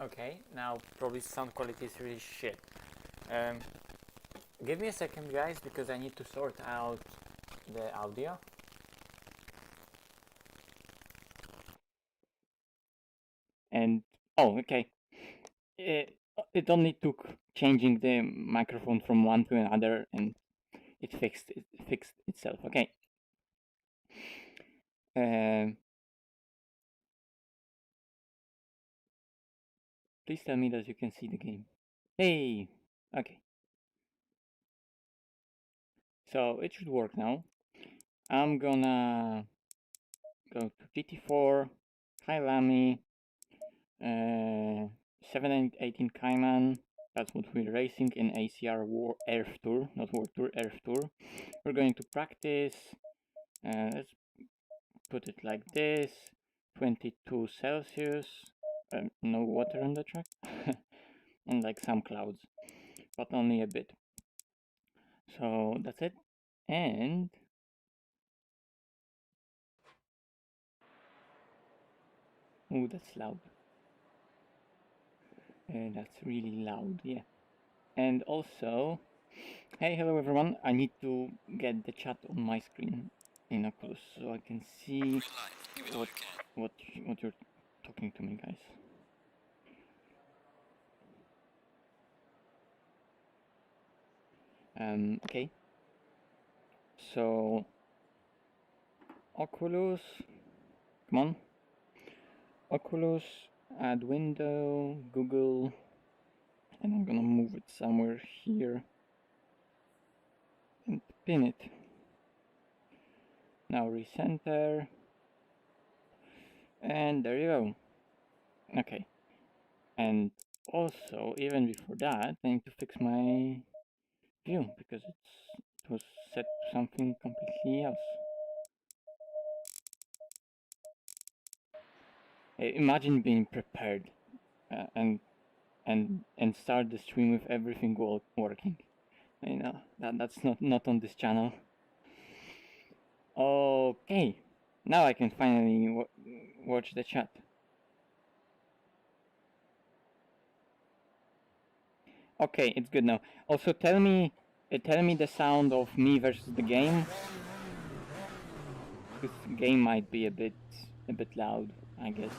Okay, now probably sound quality is really shit. Give me a second, guys, because I need to sort out the audio. And oh, okay. It only took changing the microphone from one to another, and it fixed itself. Okay. Please tell me that you can see the game. Hey. Okay. So it should work now. I'm gonna go to GT4, KYALAMI, 718 Cayman. That's what we're racing in ACR Earth Tour, not World Tour, Earth Tour. We're going to practice. Let's put it like this: 22 Celsius. No water on the track, and like some clouds, but only a bit. So that's it. And oh, that's loud. That's really loud, yeah. And also, hey, hello everyone. I need to get the chat on my screen in Oculus so I can see what you're talking to me, guys. Okay. So Oculus, come on. Oculus, add window, Google, and I'm gonna move it somewhere here and pin it. Now recenter, and there you go. Okay, and also even before that, I need to fix my view because it was set to something completely else. Imagine being prepared and start the stream with everything working. You know that's not on this channel. Okay, now I can finally watch the chat. Okay, it's good now. Also, tell me the sound of me versus the game. This game might be a bit loud, I guess.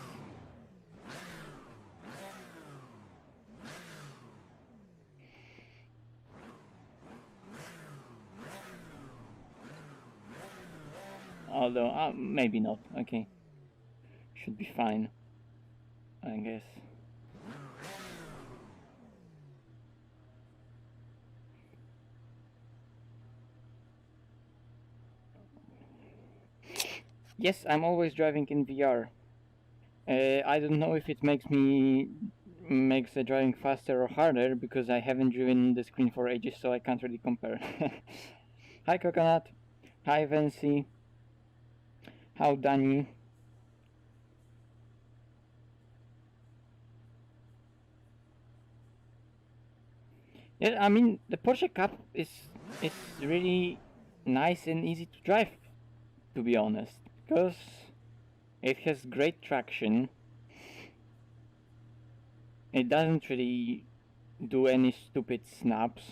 Although, maybe not. Okay, should be fine, I guess. Yes, I'm always driving in VR. I don't know if it makes the driving faster or harder because I haven't driven the screen for ages, so I can't really compare. Hi Coconut. Hi Vancy. How Danny. Yeah, I mean the Porsche Cup is really nice and easy to drive, to be honest, because it has great traction. It doesn't really do any stupid snaps.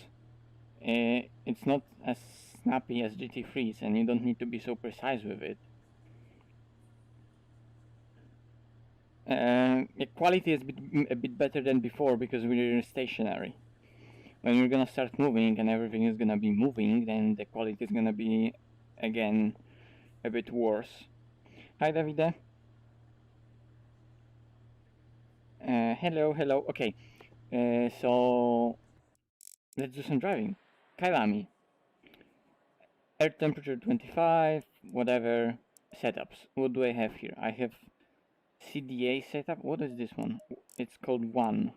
It's not as snappy as GT3s, and you don't need to be so precise with it. The quality is a bit better than before because we're stationary. When we're gonna start moving and everything is gonna be moving, then the quality is gonna be again a bit worse. Hi Davide. Hello. Okay, so let's do some driving. KYALAMI. Air temperature 25, whatever. Setups. What do I have here? I have CDA setup. What is this one? It's called 1.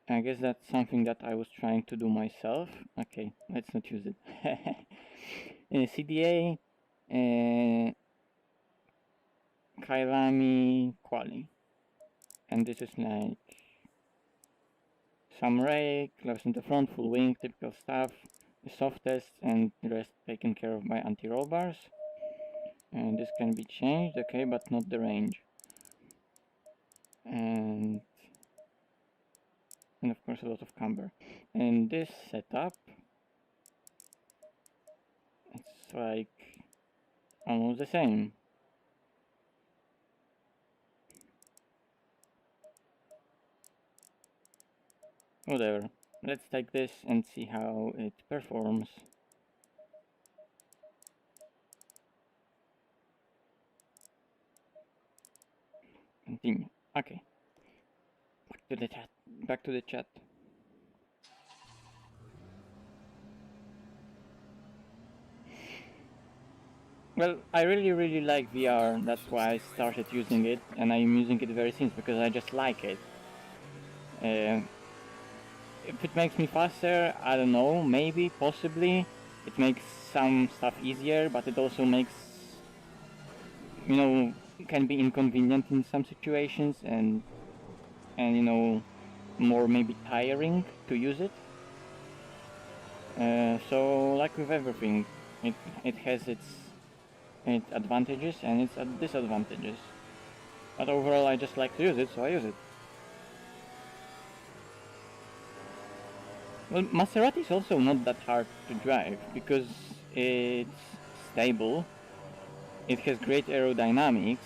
I guess that's something that I was trying to do myself. Okay, let's not use it. CDA, KYALAMI, Quali. And this is like some rake, left in the front, full wing, typical stuff, soft test, and the rest taken care of by anti-roll bars. And this can be changed, okay, but not the range. and of course a lot of camber. And this setup, it's like almost the same. Whatever. Let's take this and see how it performs. Continue. Okay. Back to the chat. Back to the chat. Well, I really like VR. That's why I started using it, and I'm using it very since because I just like it. If it makes me faster, I don't know, maybe, possibly. It makes some stuff easier, but it also makes, you know, can be inconvenient in some situations, and you know, more maybe tiring to use it. So like with everything, it has its advantages and its disadvantages. But overall, I just like to use it, so I use it. Well, Maserati is also not that hard to drive because it's stable. It has great aerodynamics.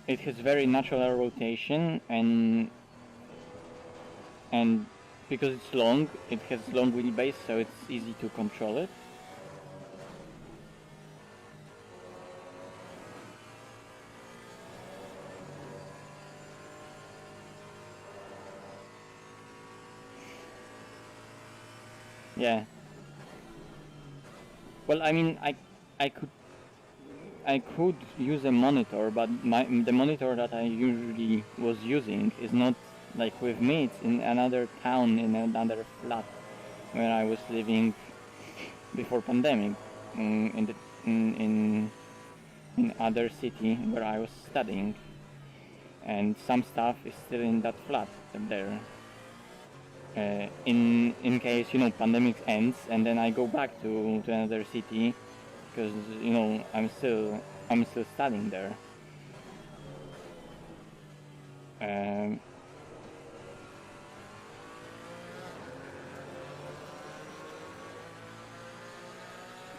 It has very natural rotation, and because it's long, it has long wheelbase, so it's easy to control it. Yeah. Well, I mean, I could use a monitor, but the monitor that I usually was using is not like with me. It's in another town, in another flat where I was living before pandemic, in other city where I was studying, and some stuff is still in that flat there. In case, you know, pandemic ends and then I go back to another city, because, you know, I'm still studying there.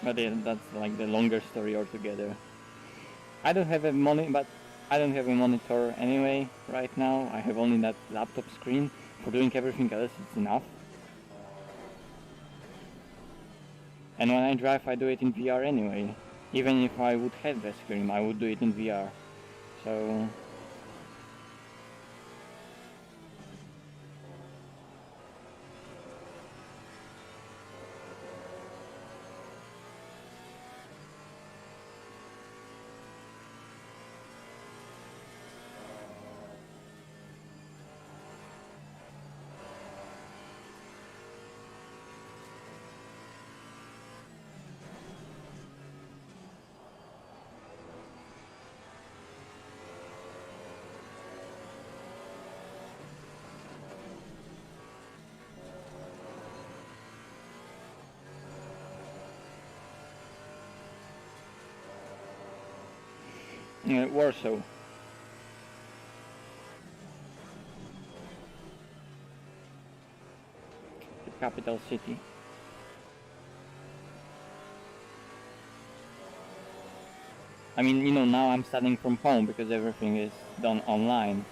But yeah, that's like the longer story altogether. I don't have a monitor anyway right now. I have only that laptop screen. For doing everything else, it's enough. And when I drive, I do it in VR anyway. Even if I would have the screen, I would do it in VR. So Warsaw. The capital city. I mean, you know, now I'm studying from home because everything is done online.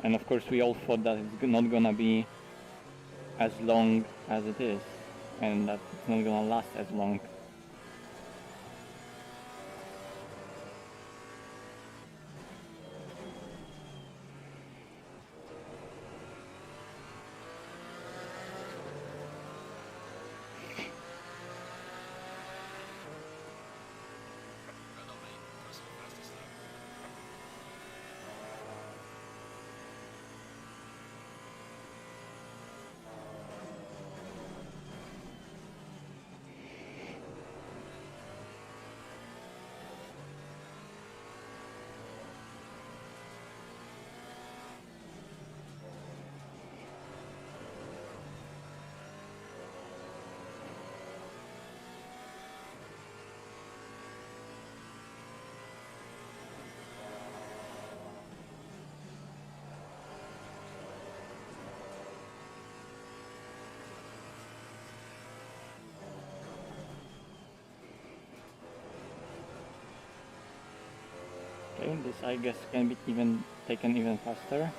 And of course we all thought that it's not gonna be as long as it is, and that it's not gonna last as long. Okay, this I guess can be taken even faster.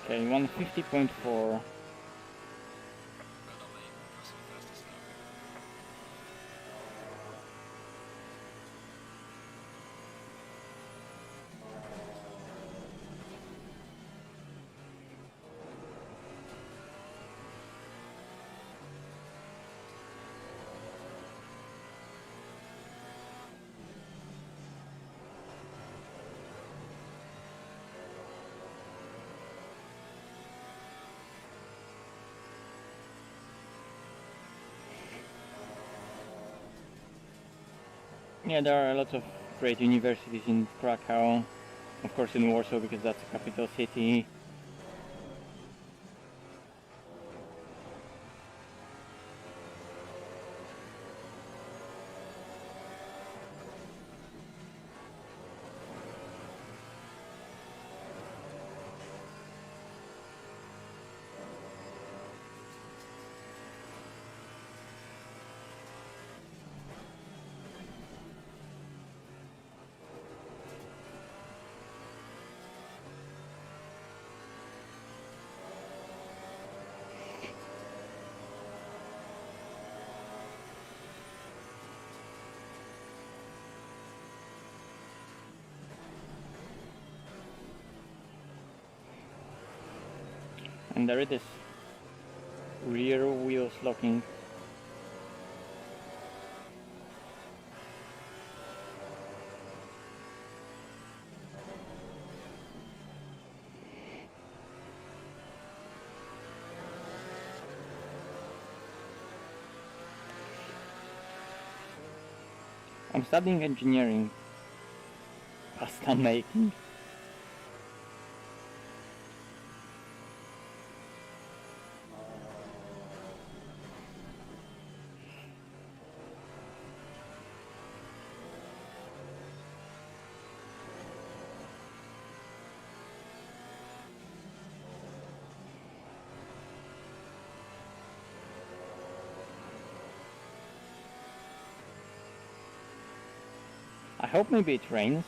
Okay, 150.4. Yeah, there are a lot of great universities in Krakow, of course in Warsaw because that's the capital city. And there it is. Rear wheels locking. I'm studying engineering. Pasta making. I hope maybe it rains.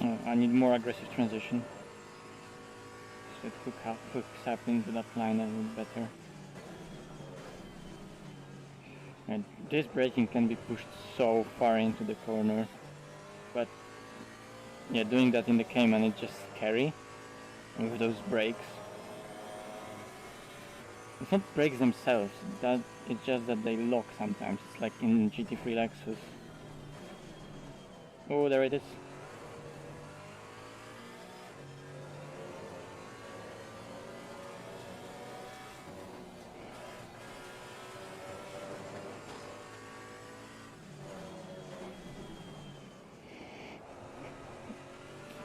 Oh, I need more aggressive transition. So it hooks up into that line a little better. And this braking can be pushed so far into the corner, but yeah, doing that in the Cayman is just scary with those brakes. It's not brakes themselves, that it's just that they lock sometimes. It's like in GT3 Lexus. Oh, there it is.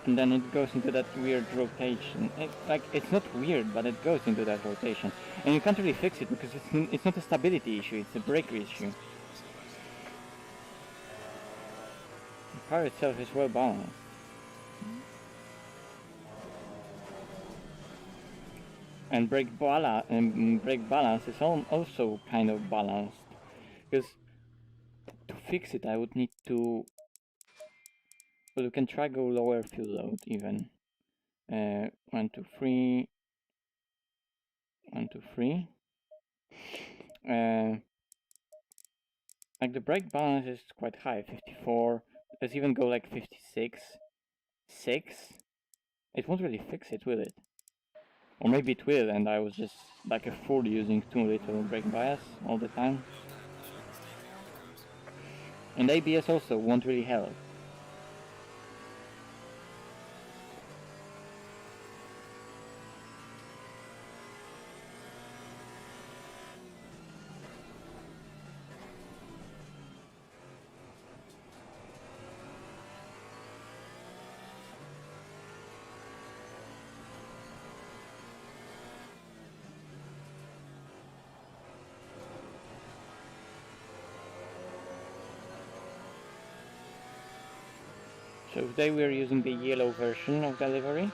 And then it goes into that weird rotation. It's not weird, but it goes into that rotation. And you can't really fix it because it's not a stability issue, it's a brake issue. The car itself is well balanced. And brake balance is also kind of balanced. because to fix it I would need to... Well, we can try go lower fuel load even. 1, 2, 3. 1, 2, 3. Like the brake balance is quite high, 54. Let's even go like 56. 6. It won't really fix it, will it? Or maybe it will, and I was just like a fool using too little brake bias all the time. And ABS also won't really help. So today we are using the yellow version of the livery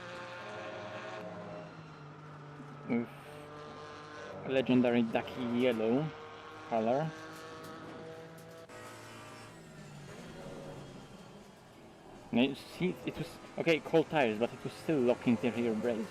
with legendary ducky yellow color. Now you see, it was okay, cold tires, but it was still locking the rear brakes.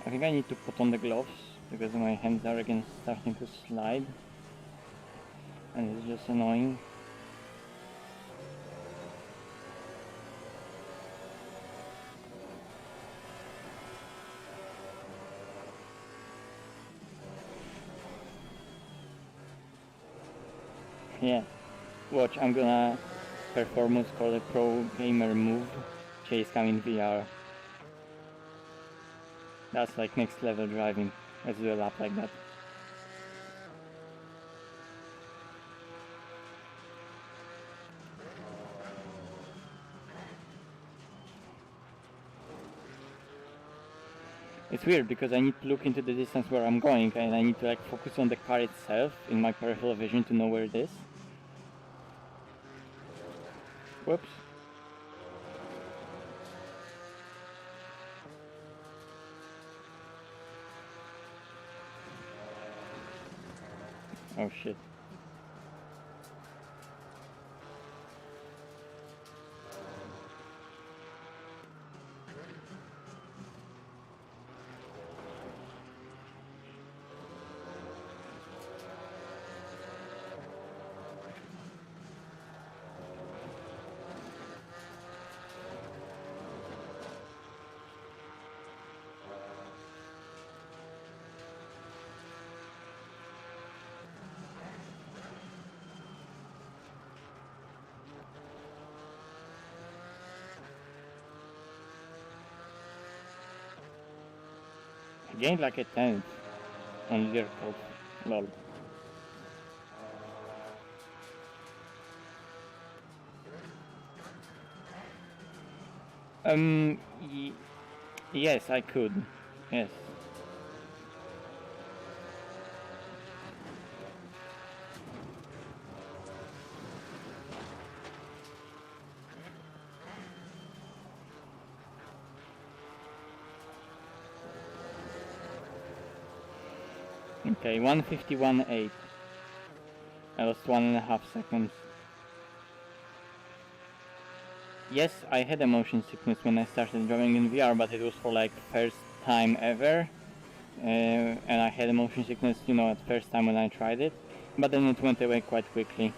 I think I need to put on the gloves because my hands are again starting to slide and it's just annoying. Yeah, watch, I'm gonna perform what's called a pro gamer move, chase cam in VR. That's like next level driving. Let's do a lap like that. It's weird because I need to look into the distance where I'm going and I need to like focus on the car itself in my peripheral vision to know where it is. Whoops. Oh shit. I gained like a 10th on Lear code. Lol. Yes, I could. Yes. Okay, 151.8. I lost 1.5 seconds. Yes, I had a motion sickness when I started driving in VR, but it was for like first time ever. And I had a motion sickness, you know, at first time when I tried it. But then it went away quite quickly.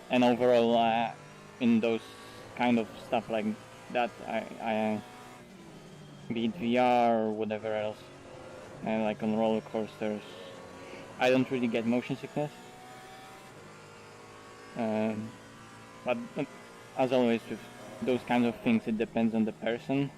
And overall, in those kind of stuff like that, I be it VR or whatever else, like on roller coasters, I don't really get motion sickness. But as always with those kinds of things, it depends on the person.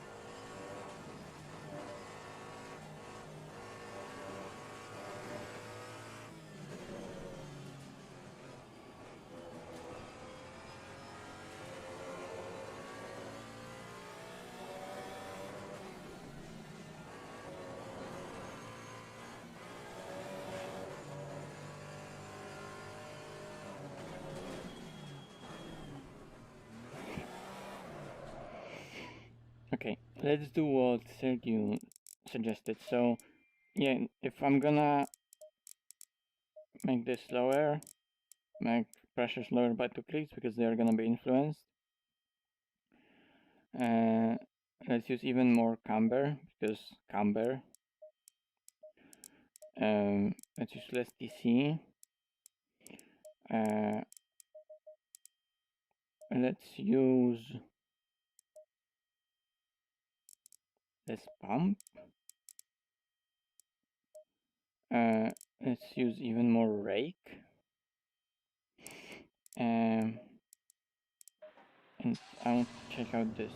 let's do what Sergio suggested. So yeah, if I'm gonna make this lower, make pressures lower by 2 clicks because they are gonna be influenced. Let's use even more camber because camber. Let's use less DC. Let's use less pump. Let's use even more rake. And I want to check out this.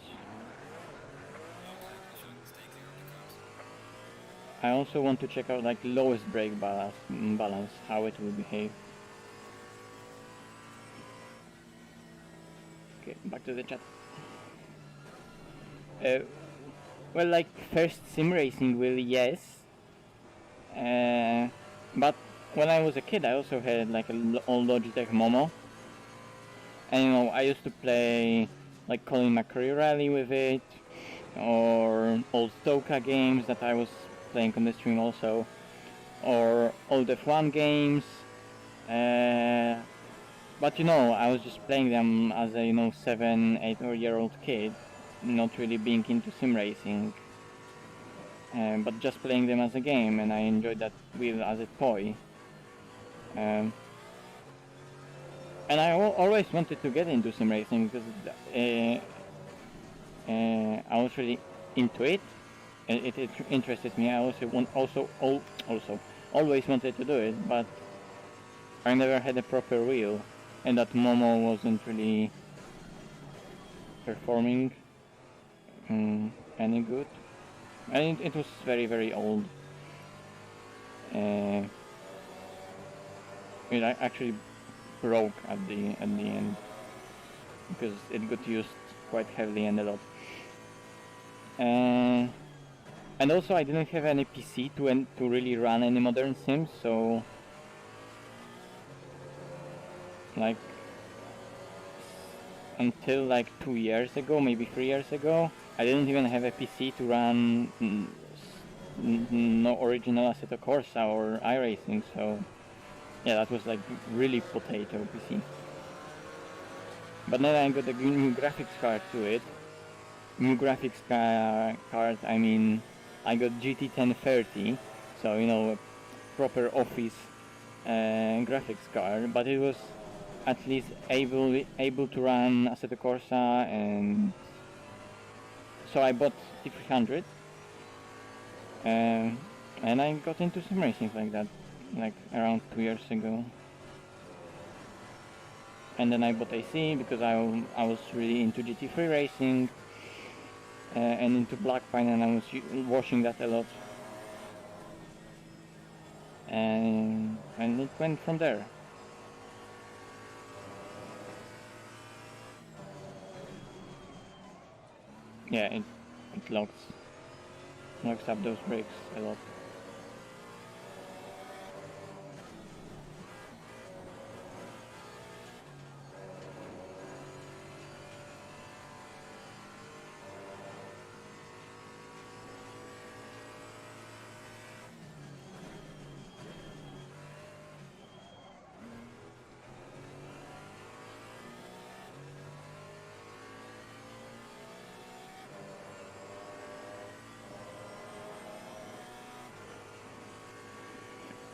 I also want to check out like lowest brake balance, how it will behave. Okay, back to the chat. Well, like first sim racing will, yes. But when I was a kid, I also had like an old Logitech Momo. And you know, I used to play like Colin McRae Rally with it, or old Stoka games that I was playing on the stream also, or old F1 games. But you know, I was just playing them as a 7, 8-year-old kid, not really being into sim racing, but just playing them as a game, and I enjoyed that wheel as a toy. And I always wanted to get into sim racing because I was really into it. It interested me. I also always wanted to do it, but I never had a proper wheel, and that Momo wasn't really performing any good. And it was very, very old. It actually broke at the end because it got used quite heavily and a lot. And also I didn't have any PC to really run any modern sims, so like until like 2 years ago, maybe 3 years ago, I didn't even have a PC to run no original Assetto Corsa or iRacing, so yeah, that was like really potato PC. But then I got a new graphics card to it. New graphics card, I mean, I got GT1030, so you know, a proper office graphics card, but it was at least able to run Assetto Corsa, and so I bought T300, and I got into sim racing like that, like around 2 years ago. And then I bought AC because I was really into GT3 racing and into Blackpine, and I was watching that a lot. And it went from there. Yeah, it locks up those brakes a lot.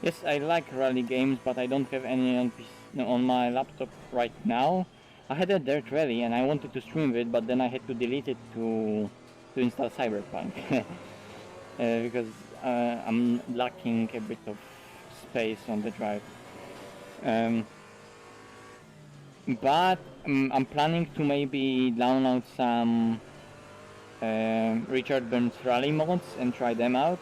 Yes, I like rally games, but I don't have any on my laptop right now. I had a Dirt Rally and I wanted to stream it, but then I had to delete it to install Cyberpunk because I'm lacking a bit of space on the drive. But I'm planning to maybe download some Richard Burns rally mods and try them out.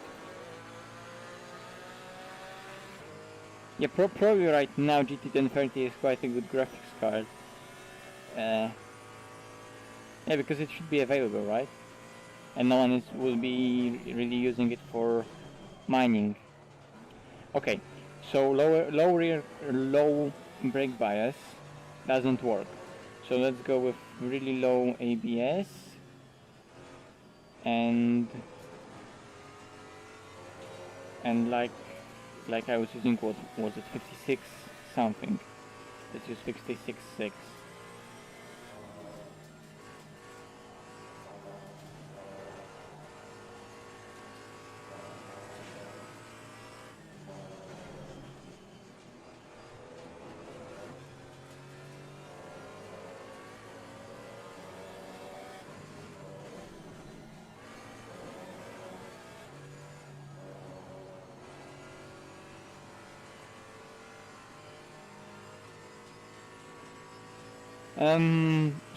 Yeah, probably right now GT1030 is quite a good graphics card. Yeah, because it should be available, right? And no one will be really using it for mining. Okay, so low brake bias doesn't work. So let's go with really low ABS. and like I was using, what was it, 56 something. Let's use 56.6.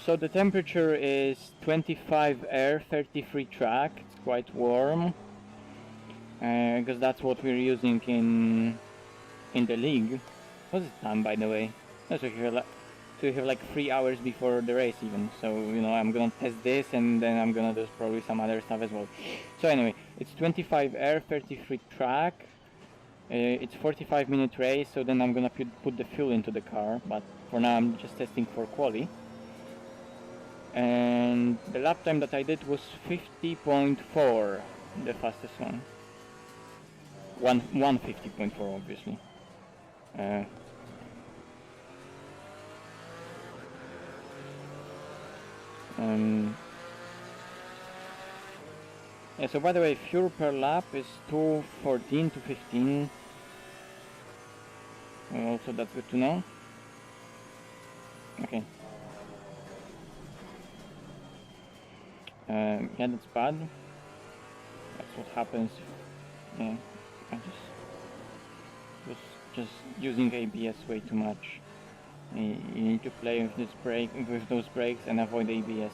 So the temperature is 25 air, 33 track. It's quite warm, because that's what we're using in the league. What's the time, by the way? Oh, so we have like 3 hours before the race even. So, you know, I'm gonna test this and then I'm gonna do probably some other stuff as well. So anyway, it's 25 air, 33 track. It's 45-minute race, so then I'm gonna put the fuel into the car, but for now I'm just testing for quali. And the lap time that I did was 50.4, the fastest one. 150.4, obviously. Yeah, so by the way, fuel per lap is 214 to 15. Also, that's good to know. Okay. Yeah, that's bad. That's what happens. Yeah, I was just using ABS way too much. You need to play with those brakes and avoid ABS.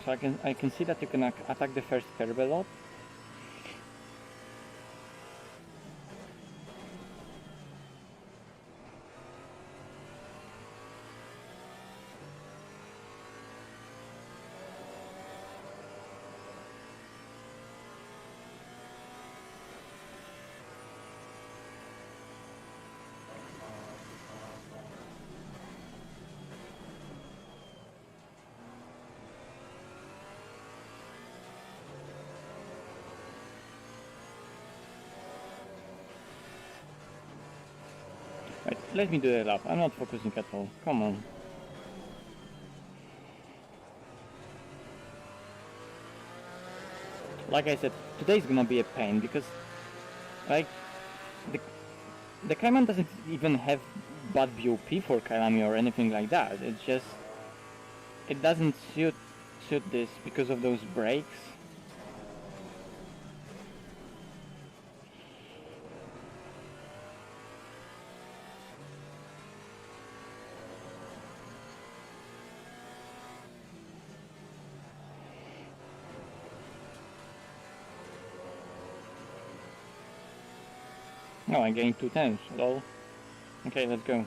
So I can see that you can attack the first curb a lot. Right, let me do the lap. I'm not focusing at all. Come on. Like I said, today's gonna be a pain because, like, the Cayman doesn't even have bad BOP for Kyalami or anything like that. It's just, it doesn't suit this because of those brakes. No, I gained 2 tenths, lol. Okay, let's go.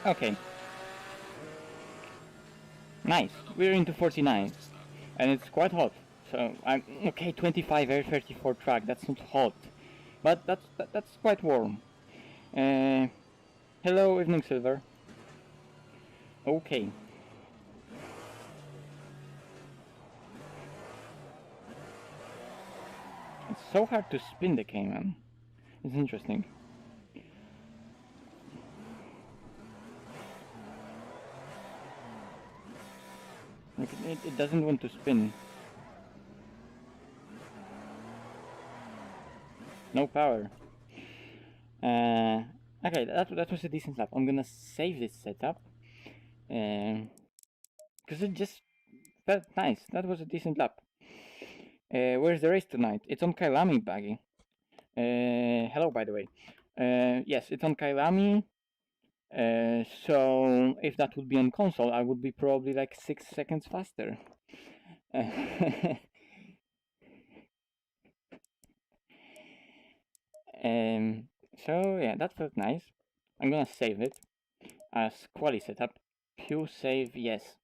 Okay. Nice. We're into 49. And it's quite hot. So I'm okay. 25 air 34 track. That's not hot, but that's quite warm. Hello, Evening Silver. Okay. It's so hard to spin the Cayman. It's interesting. Like it doesn't want to spin. No power. Okay, that was a decent lap. I'm gonna save this setup. Because it just felt nice. That was a decent lap. Where's the race tonight? It's on KYALAMI, Baggy. Hello, by the way. Yes, it's on KYALAMI. So if that would be on console, I would be probably like 6 seconds faster. So yeah, that felt nice. I'm gonna save it as quali setup. Pew save, yes.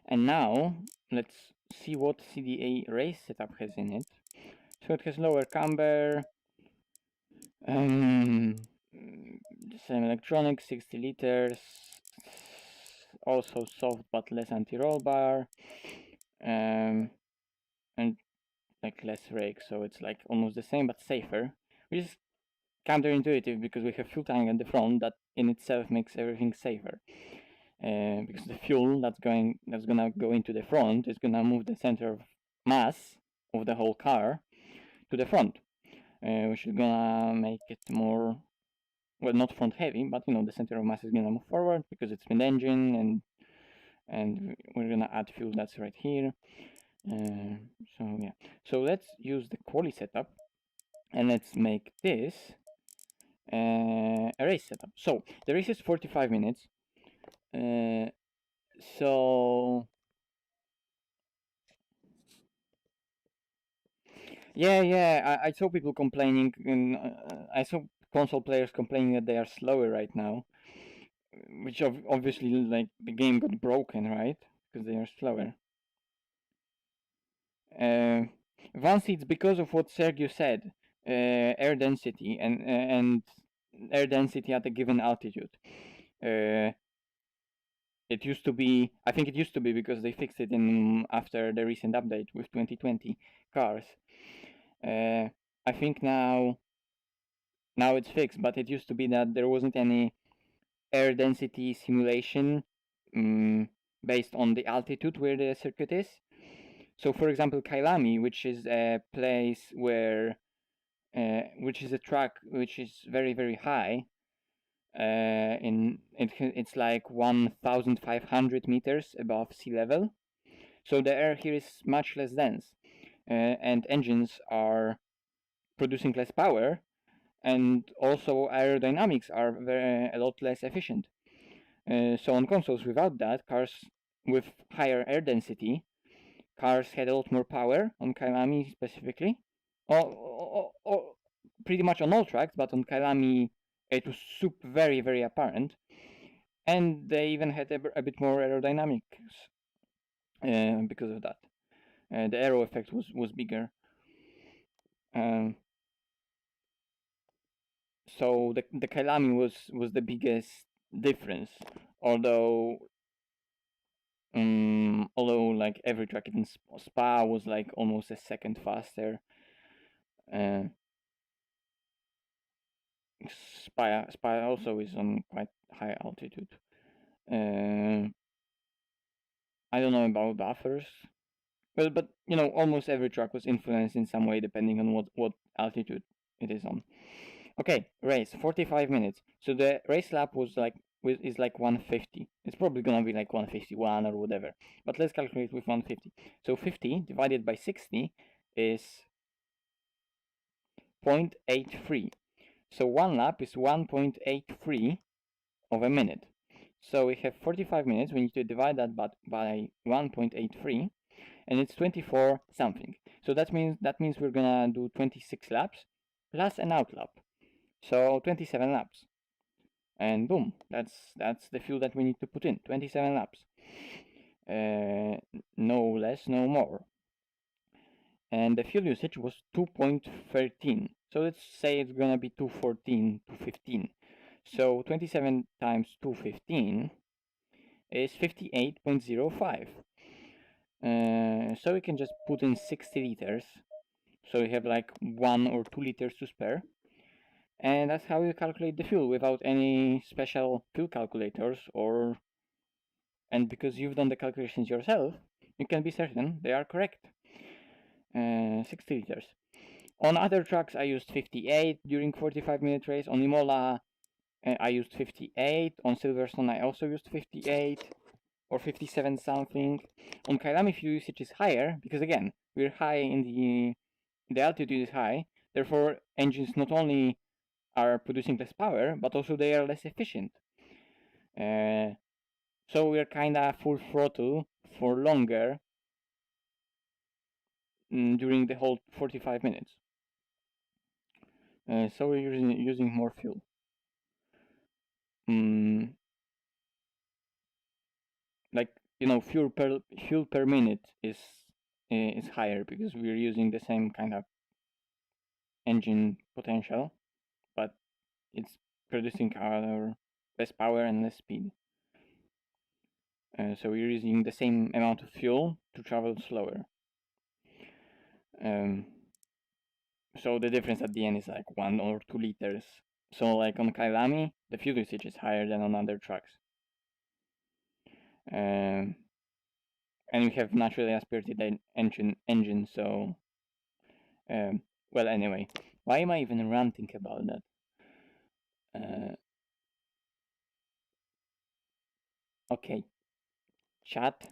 And now let's see what CDA race setup has in it. So it has lower camber, same electronics, 60 liters, also soft but less anti-roll bar, and like less rake, so it's like almost the same but safer, which is counterintuitive because we have fuel tank at the front that in itself makes everything safer. Because the fuel that's gonna go into the front is gonna move the center of mass of the whole car to the front, which is gonna make it more, well, not front heavy, but you know, the center of mass is gonna move forward because it's mid-engine, and we're gonna add fuel that's right here. So yeah, so let's use the quali setup and let's make this a race setup. So the race is 45 minutes. So yeah, I saw people complaining, and I saw console players complaining that they are slower right now, which obviously, like, the game got broken, right? Because they are slower. Once it's because of what Sergio said, air density and air density at a given altitude. It used to be, I think it used to be because they fixed it in after the recent update with 2020 cars. I think now it's fixed, but it used to be that there wasn't any air density simulation based on the altitude where the circuit is. So, for example, KYALAMI, which is a place where, which is a track which is very, very high. It's like 1,500 meters above sea level. So the air here is much less dense, and engines are producing less power, and also aerodynamics are a lot less efficient. So on consoles without that, cars with higher air density, cars had a lot more power on KYALAMI specifically, or pretty much on all tracks, but on KYALAMI it was very, very apparent, and they even had a bit more aerodynamics because of that. The aero effect was bigger. So the KYALAMI was the biggest difference, although like every track in Spa was like almost a second faster. Spa also is on quite high altitude. I don't know about buffers. Well, but you know, almost every track was influenced in some way depending on what altitude it is on. Okay, race 45 minutes. So the race lap is like 150. It's probably gonna be like 151 or whatever. But let's calculate with 150. So 50 divided by 60 is 0.83. So one lap is 1.83 of a minute. So we have 45 minutes. We need to divide that by 1.83, and it's 24 something. So that means we're gonna do 26 laps plus an out lap. So 27 laps. and boom, that's the fuel that we need to put in. 27 laps, no less, no more. And the fuel usage was 2.13, so let's say it's gonna be 214, 215. So 27 times 215 is 58.05. So we can just put in 60 liters, so we have like 1 or 2 liters to spare. And that's how you calculate the fuel without any special fuel calculators, and because you've done the calculations yourself, you can be certain they are correct. 60 liters. On other tracks I used 58 during 45-minute race. On Imola I used 58. On Silverstone I also used 58 or 57 something. On KYALAMI fuel usage is higher because again we're high in the altitude is high, therefore engines not only are producing less power but also they are less efficient. So we're kinda full throttle for longer during the whole 45 minutes. So we're using more fuel. Like, you know, fuel per minute is higher because we're using the same kind of engine potential, but it's producing our less power and less speed. So we're using the same amount of fuel to travel slower. So the difference at the end is like 1 or 2 liters. So like on KYALAMI, the fuel usage is higher than on other trucks. And we have naturally aspirated engine, so well, anyway, why am I even ranting about that? Okay, chat.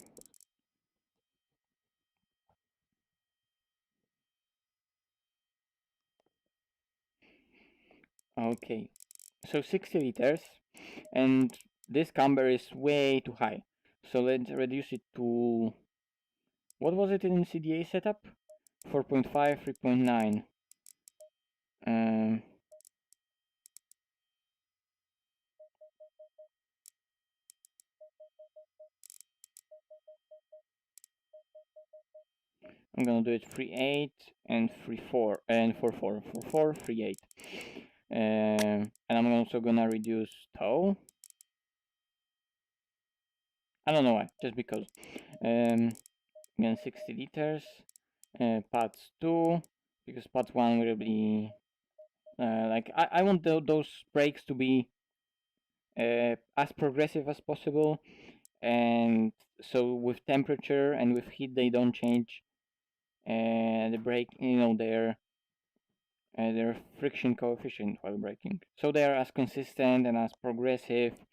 Okay, so 60 liters, and this camber is way too high. So let's reduce it to, what was it in CDA setup? 4.5, 3.9. I'm gonna do it 3.8 and 3.4 and 4.4, 4.4, 3.8. And I'm also gonna reduce tow. I don't know why, just because. Again, 60 liters. Pads 2, because pads 1 will be like I want those brakes to be as progressive as possible, and so with temperature and with heat they don't change the brake, you know, their friction coefficient while braking, so they are as consistent and as progressive,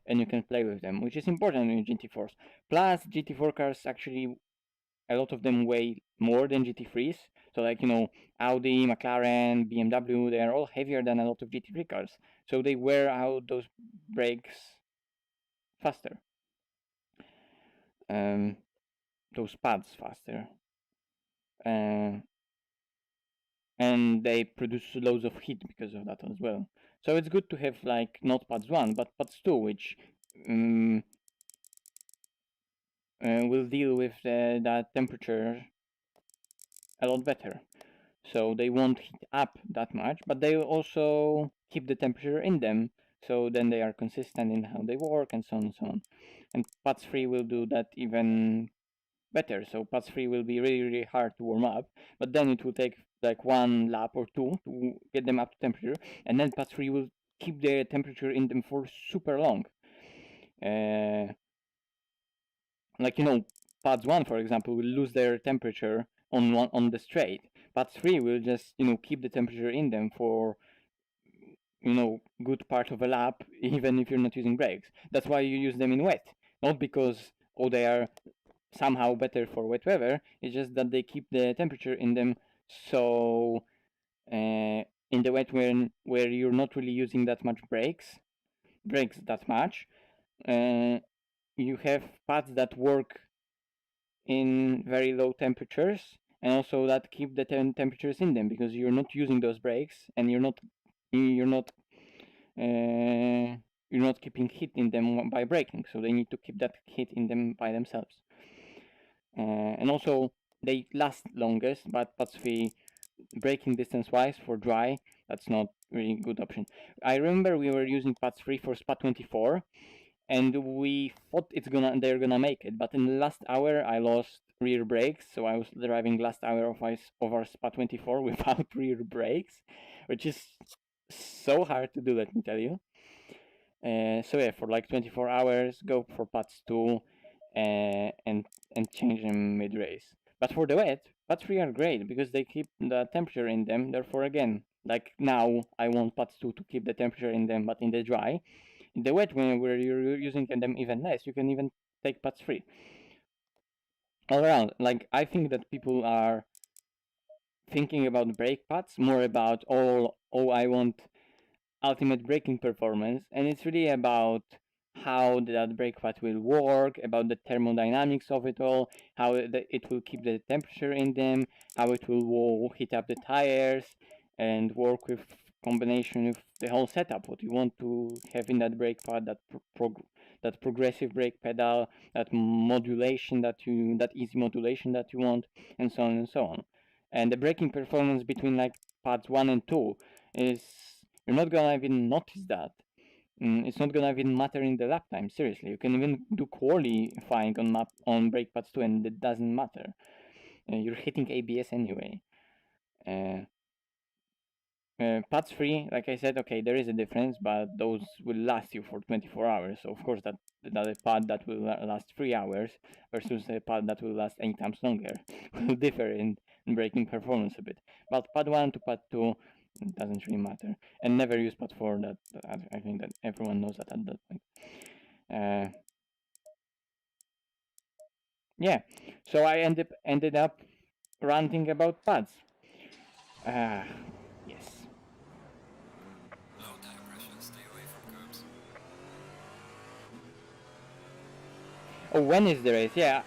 and you can play with them, which is important in GT4s. Plus GT4 cars actually, a lot of them weigh more than GT3s. So like, you know, Audi, McLaren, BMW, they are all heavier than a lot of GT3 cars. So they wear out those brakes faster. Those pads faster. And they produce loads of heat because of that as well. So it's good to have like not pads 1, but pads 2, which will deal with that temperature a lot better. So they won't heat up that much, but they will also keep the temperature in them, so then they are consistent in how they work, and so on and so on. And pads 3 will do that even better. So pads 3 will be really, really hard to warm up, but then it will take like 1 lap or 2 to get them up to temperature, and then pads 3 will keep the temperature in them for super long. Like, you know, pads 1, for example, will lose their temperature on the straight. Pads 3 will just, you know, keep the temperature in them for, you know, good part of a lap, even if you're not using brakes. That's why you use them in wet, not because, oh, they are somehow better for wet weather. It's just that they keep the temperature in them, so in the wet where you're not really using that much brakes that much, you have pads that work in very low temperatures, and also that keep the temperatures in them, because you're not using those brakes and you're not you're not keeping heat in them by braking, so they need to keep that heat in them by themselves. And also they last longest, but pads 3 braking distance wise for dry, that's not really good option. I remember we were using pads 3 for SPA 24 and we thought they're gonna make it, but in the last hour I lost rear brakes, so I was driving last hour of our SPA 24 without rear brakes, which is so hard to do, let me tell you. So yeah, for like 24 hours, go for pads 2 and change them mid-race. But for the wet, pads 3 are great because they keep the temperature in them. Therefore, again, like now, I want pads 2 to keep the temperature in them, but in the dry. In the wet, where you're using them even less, you can even take pads 3. All around, like I think that people are thinking about brake pads more about I want ultimate braking performance, and it's really about how that brake pad will work, about the thermodynamics of it all, how it will keep the temperature in them, how it will heat up the tires, and work with combination of the whole setup. What you want to have in that brake pad, that progressive brake pedal, that modulation that easy modulation that you want, and so on and so on. And the braking performance between like pads 1 and 2 is, you're not gonna even notice that. It's not gonna even matter in the lap time. Seriously, you can even do qualifying on brake pads 2 and it doesn't matter. You're hitting ABS anyway. Pads 3, like I said, okay, there is a difference, but those will last you for 24 hours. So of course that a pad that will last 3 hours versus a pad that will last 8 times longer will differ in braking performance a bit. But pad 1 to pad 2 doesn't really matter. And never use pad 4, I think that everyone knows that at that point. Yeah, so I ended up ranting about pads. Yes. Low tire pressure, stay away from curbs. Oh, when is the race? Yeah,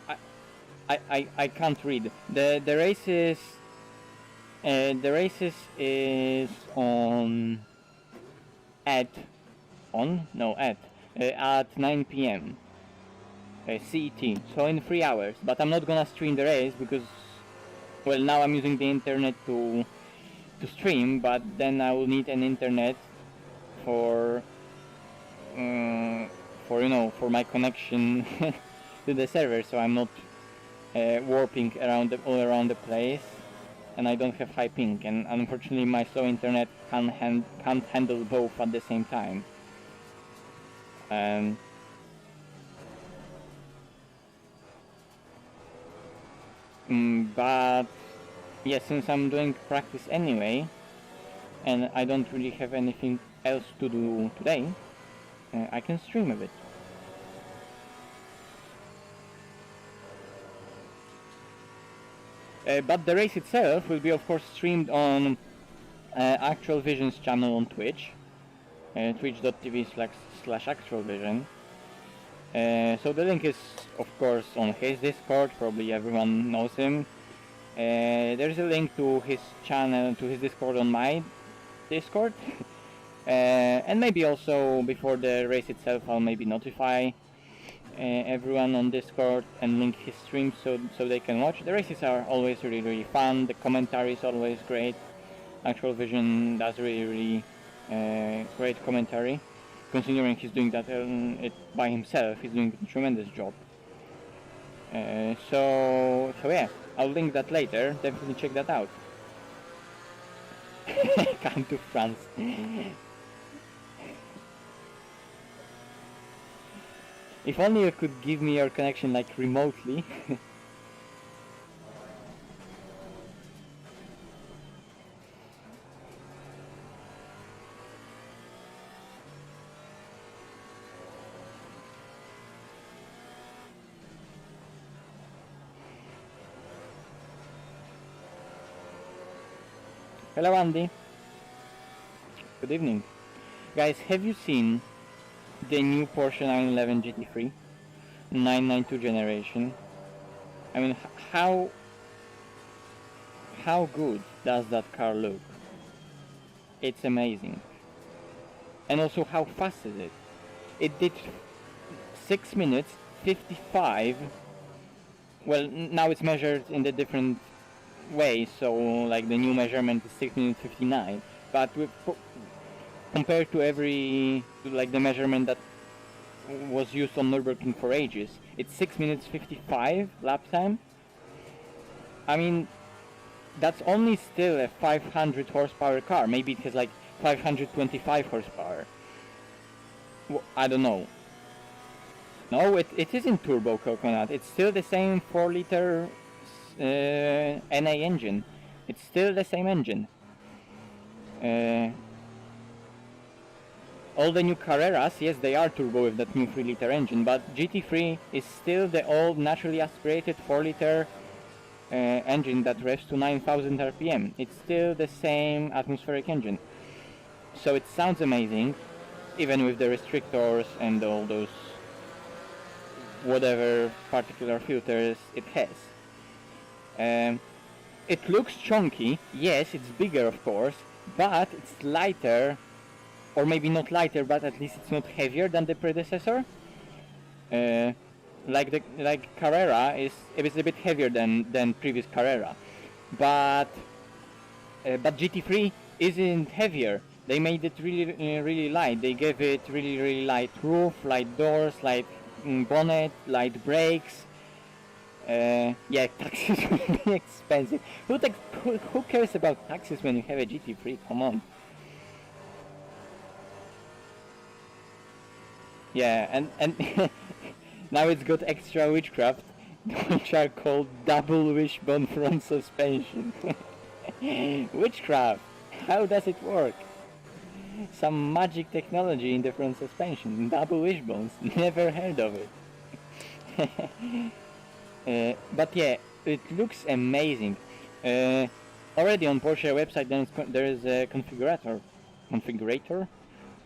I can't read. The races is on at 9 p.m. CET, so in 3 hours. But I'm not gonna stream the race because, well, now I'm using the internet to stream, but then I will need an internet for for my connection to the server, so I'm not warping all around the place, and I don't have high ping, and unfortunately my slow internet can't handle both at the same time. But yeah, since I'm doing practice anyway, and I don't really have anything else to do today, I can stream a bit. But the race itself will be, of course, streamed on Actual Vision's channel on Twitch, twitch.tv/actualvision. So the link is, of course, on his Discord. Probably everyone knows him. There's a link to his channel, to his Discord on my Discord. And maybe also before the race itself, I'll maybe notify everyone on Discord and link his streams so they can watch. The races are always really fun. The commentary is always great. Actual Vision does really great commentary. Considering he's doing that it by himself, he's doing a tremendous job. So yeah, I'll link that later. Definitely check that out. Come to France. If only you could give me your connection like remotely. Hello Andy. Good evening. Guys, have you seen the new Porsche 911 GT3? 992 generation. I mean, how good does that car look? It's amazing. and also how fast is it. It did 6 minutes 55. Well, now it's measured in the different way, so like the new measurement is 6 minutes 59, but compared to like the measurement that was used on Nürburgring for ages, it's 6 minutes 55 lap time. I mean, that's only still a 500 horsepower car. Maybe it has like 525 horsepower. I don't know. No, it isn't turbo coconut. It's still the same 4-liter NA engine. It's still the same engine. All the new Carreras, yes, they are turbo with that new 3-liter engine, but GT3 is still the old naturally aspirated 4-liter engine that revs to 9,000 RPM. It's still the same atmospheric engine. So it sounds amazing, even with the restrictors and all those whatever particular filters it has. It looks chunky, yes, it's bigger of course, but it's lighter, or maybe not lighter, but at least it's not heavier than the predecessor. Like Carrera is a bit heavier than previous Carrera, but GT3 isn't heavier. They made it really light. They gave it really light roof, light doors, light bonnet, light brakes. Yeah, taxis will be expensive. Who cares about taxis when you have a GT3? Come on. Yeah, and now it's got extra witchcraft, which are called double wishbone front suspension. Witchcraft! How does it work? Some magic technology in the front suspension. Double wishbones. Never heard of it. But yeah, it looks amazing. Already on Porsche website there is a configurator.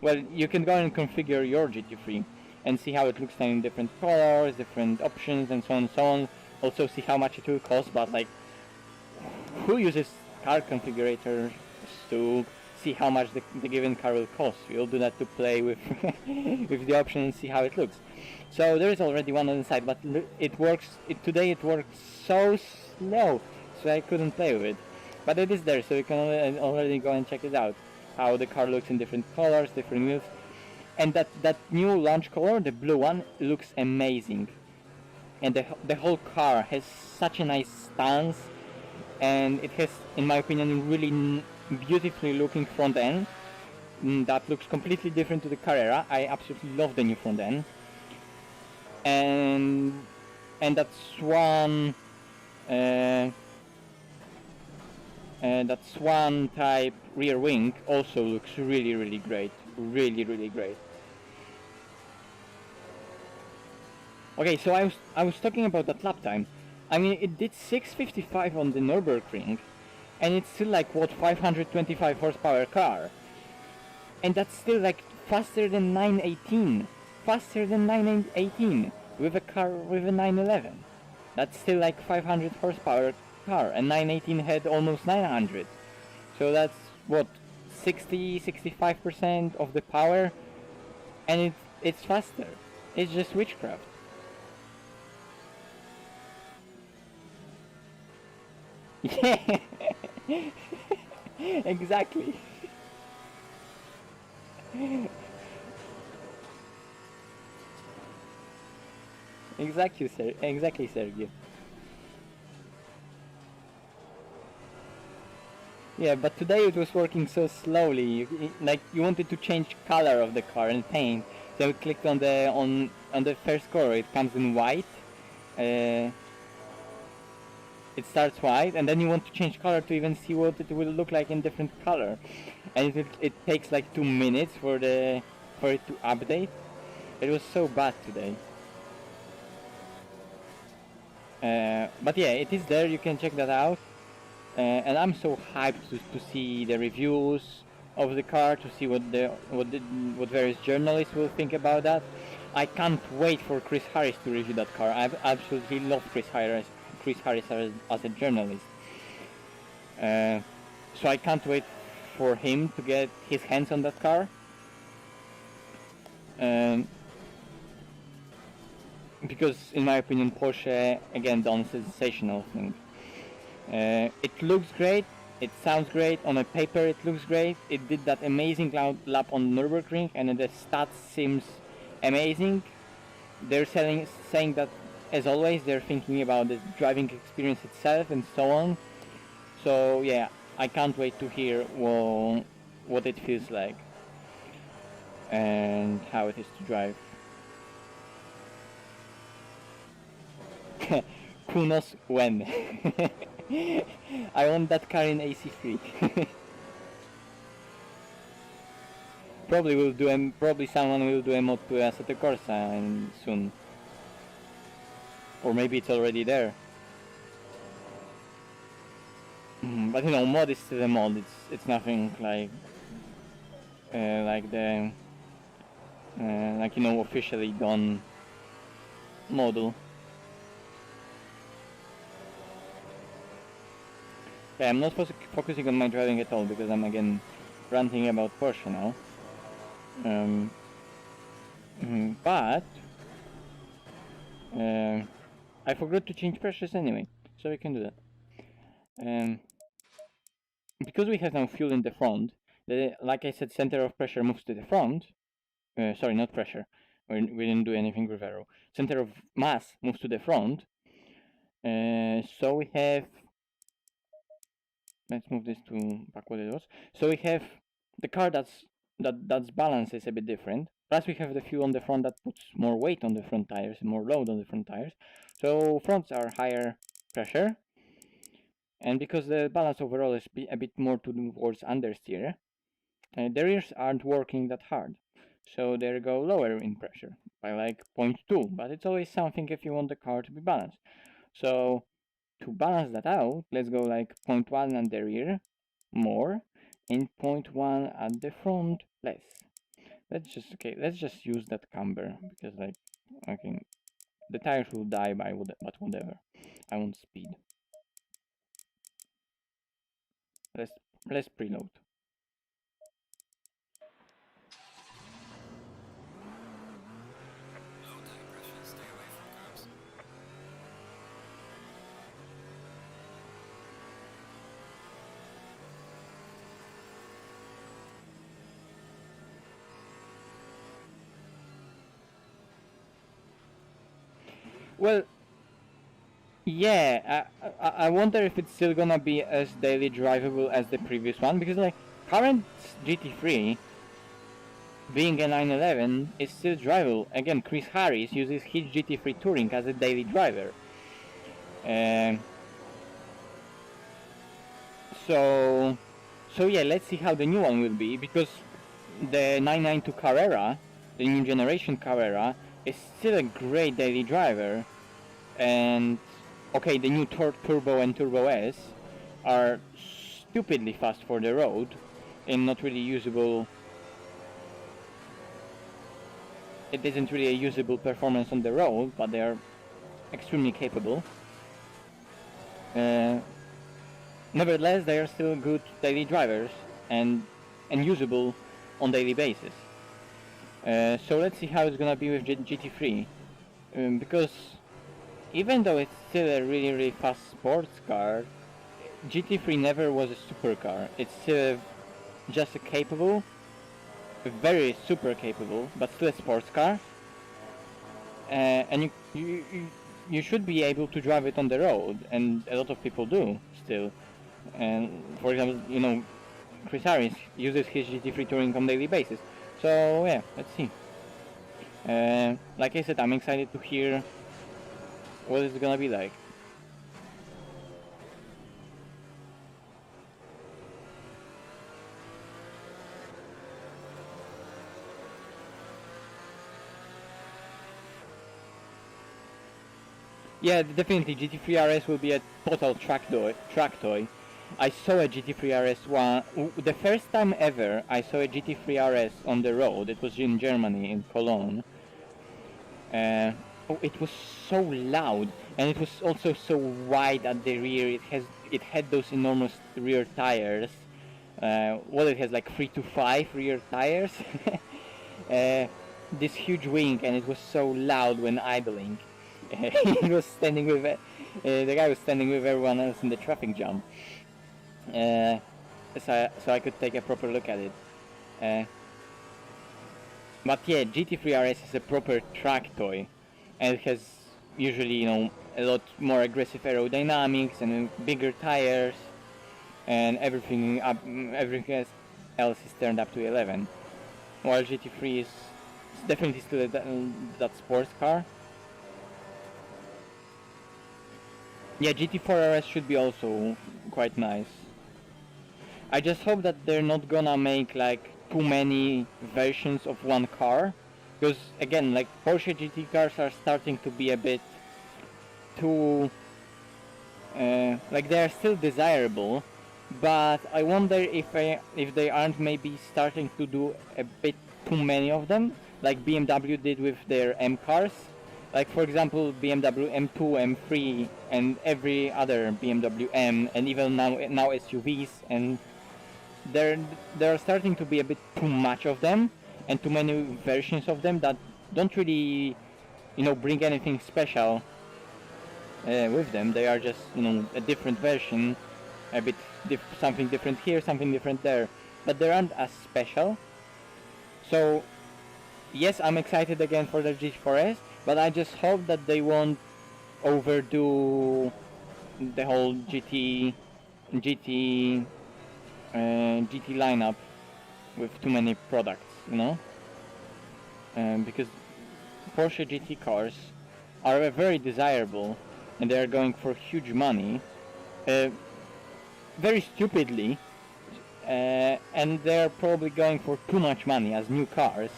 Well, you can go and configure your GT3 and see how it looks in different colors, different options, and so on and so on. Also see how much it will cost, but like, who uses car configurators to see how much the given car will cost? We'll do that to play with with the option and see how it looks. So there is already one on the side, but it works. Today it worked so slow, so I couldn't play with it. But it is there, so you can already go and check it out. How the car looks in different colors, different wheels, and that new launch color, the blue one, looks amazing. And the whole car has such a nice stance, and it has, in my opinion, really beautifully looking front end that looks completely different to the Carrera. I absolutely love the new front end, and that Swan type rear wing also looks really great. Really great. Okay, so I was talking about that lap time. I mean, it did 655 on the Nürburgring, and it's still like, what, 525 horsepower car. And that's still like faster than 918. Faster than 918 with a car with a 911. That's still like 500 horsepower car, and 918 had almost 900. So that's what, 65% of the power, and it's faster. It's just witchcraft. Yeah. Exactly. Exactly, sir. Exactly, Sergio. Yeah, but today it was working so slowly. Like, you wanted to change color of the car and paint, so we clicked on the first color. It comes in white. It starts white, and then you want to change color to even see what it will look like in different color, and it takes like 2 minutes for it to update. It was so bad today. But yeah, it is there. You can check that out. And I'm so hyped to see the reviews of the car, to see what various journalists will think about that. I can't wait for Chris Harris to review that car. I absolutely love Chris Harris as a journalist. So I can't wait for him to get his hands on that car. Because in my opinion Porsche again done a sensational thing. It looks great, it sounds great, on a paper it looks great, it did that amazing lap on Nürburgring and the stats seems amazing. They're saying that as always they're thinking about the driving experience itself and so on. So yeah, I can't wait to hear what it feels like and how it is to drive. Who knows when? I want that car in AC3. Probably someone will do a mod to Assetto Corsa soon. Or maybe it's already there. But you know, mod is still a mod. It's nothing like the like you know officially done model. Okay, I'm not focusing on my driving at all because I'm again ranting about Porsche now. But I forgot to change pressures anyway, so we can do that. Because we have now fuel in the front, like I said, center of pressure moves to the front. Sorry, not pressure. We didn't do anything with arrow. Center of mass moves to the front. So we have. Let's move this to back what it was. So we have the car that's balance is a bit different. Plus we have the fuel on the front that puts more weight on the front tires and more load on the front tires. So fronts are higher pressure. And because the balance overall is a bit more towards understeer, the rears aren't working that hard. So they go lower in pressure by like 0.2. But it's always something if you want the car to be balanced. So to balance that out, let's go like 0.1 at the rear more and 0.1 at the front less. Let's just use that camber because like okay, the tires will die by but whatever. I want speed. Let's preload. Low tire pressure, stay away from curbs. Well, yeah, I wonder if it's still gonna be as daily drivable as the previous one because like current GT3 being a 911 is still drivable. Again, Chris Harris uses his GT3 Touring as a daily driver. So yeah, let's see how the new one will be because the 992 Carrera, the new generation Carrera, is still a great daily driver. And okay, the new Turbo and Turbo S are stupidly fast for the road and not really usable. It isn't really a usable performance on the road, but they are extremely capable. Nevertheless, they are still good daily drivers and usable on daily basis. So let's see how it's gonna be with GT3, because even though it's still a really fast sports car, GT3 never was a supercar. It's still just a capable, very super capable, but still a sports car. And you should be able to drive it on the road, and a lot of people do still. And for example, you know, Chris Harris uses his GT3 Touring on daily basis. So yeah, let's see. Like I said, I'm excited to hear what it's gonna be like. Yeah, definitely GT3 RS will be a total track toy. I saw a GT3 RS one. The first time ever I saw a GT3 RS on the road. It was in Germany, in Cologne. It was so loud, and it was also so wide at the rear. It had those enormous rear tires. What it has, like 3 to 5 rear tires. this huge wing, and it was so loud when idling. He was standing with the guy was standing with everyone else in the traffic jam. So I could take a proper look at it. But yeah, GT3 RS is a proper track toy, and it has usually, you know, a lot more aggressive aerodynamics and bigger tires, and everything else is turned up to 11. While GT3 is definitely still that sports car. Yeah, GT4 RS should be also quite nice. I just hope that they're not gonna make like too many versions of one car, because again, like Porsche GT cars are starting to be a bit too like they are still desirable, but I wonder if they aren't maybe starting to do a bit too many of them, like BMW did with their M cars. Like for example, BMW M2, M3, and every other BMW M, and even now SUVs, and there are starting to be a bit too much of them, and too many versions of them that don't really, you know, bring anything special with them. They are just, you know, a different version, a bit something different here, something different there, but they aren't as special. So yes, I'm excited again for the GT4S, but I just hope that they won't overdo the whole GT lineup with too many products, you know, because Porsche GT cars are very desirable, and they are going for huge money, very stupidly, and they're probably going for too much money as new cars,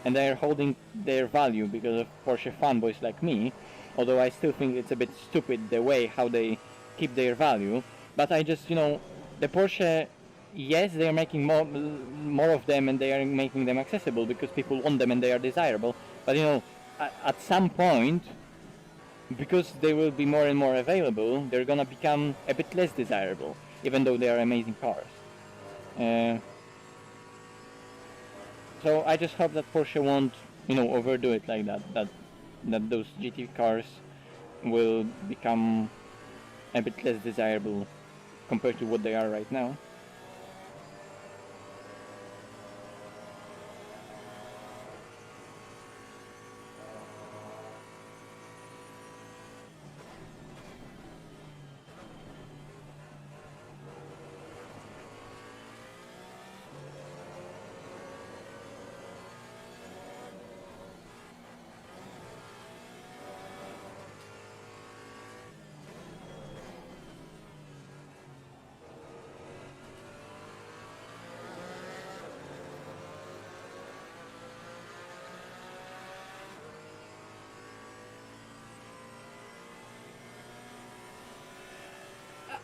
and they're holding their value because of Porsche fanboys like me, although I still think it's a bit stupid the way how they keep their value. But I just, you know, the Porsche, yes, they are making more of them, and they are making them accessible because people want them and they are desirable, but you know, at some point, because they will be more and more available, they're gonna become a bit less desirable, even though they are amazing cars. So I just hope that Porsche won't, you know, overdo it like that. That those GT cars will become a bit less desirable compared to what they are right now.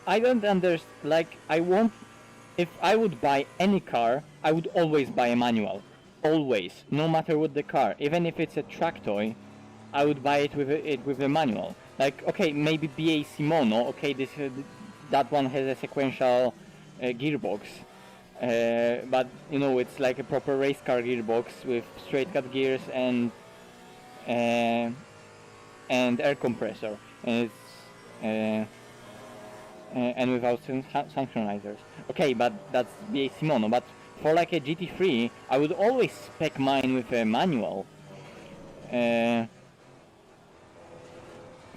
I don't understand, like, if I would buy any car, I would always buy a manual. Always. No matter what the car. Even if it's a track toy, I would buy it with a manual. Like, okay, maybe BAC mono, okay, that one has a sequential gearbox. But, you know, it's like a proper race car gearbox with straight cut gears and air compressor. And it's... and without synchronizers. Okay, but that's BAC mono. But for like a GT3, I would always spec mine with a manual.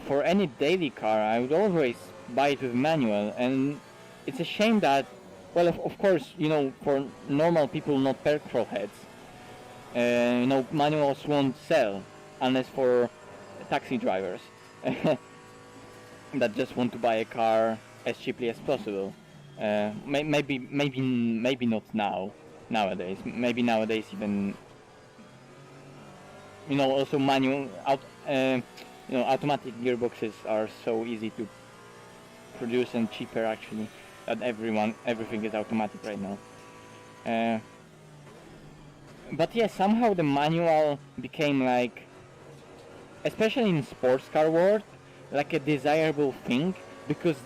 For any daily car, I would always buy it with manual, and it's a shame that, well, of course, you know, for normal people, not petrol heads, you know, manuals won't sell unless for taxi drivers that just want to buy a car as cheaply as possible. Maybe not nowadays. Maybe nowadays even, you know, also you know, automatic gearboxes are so easy to produce and cheaper actually, that everything is automatic right now. But yeah, somehow the manual became like, especially in sports car world, like a desirable thing, because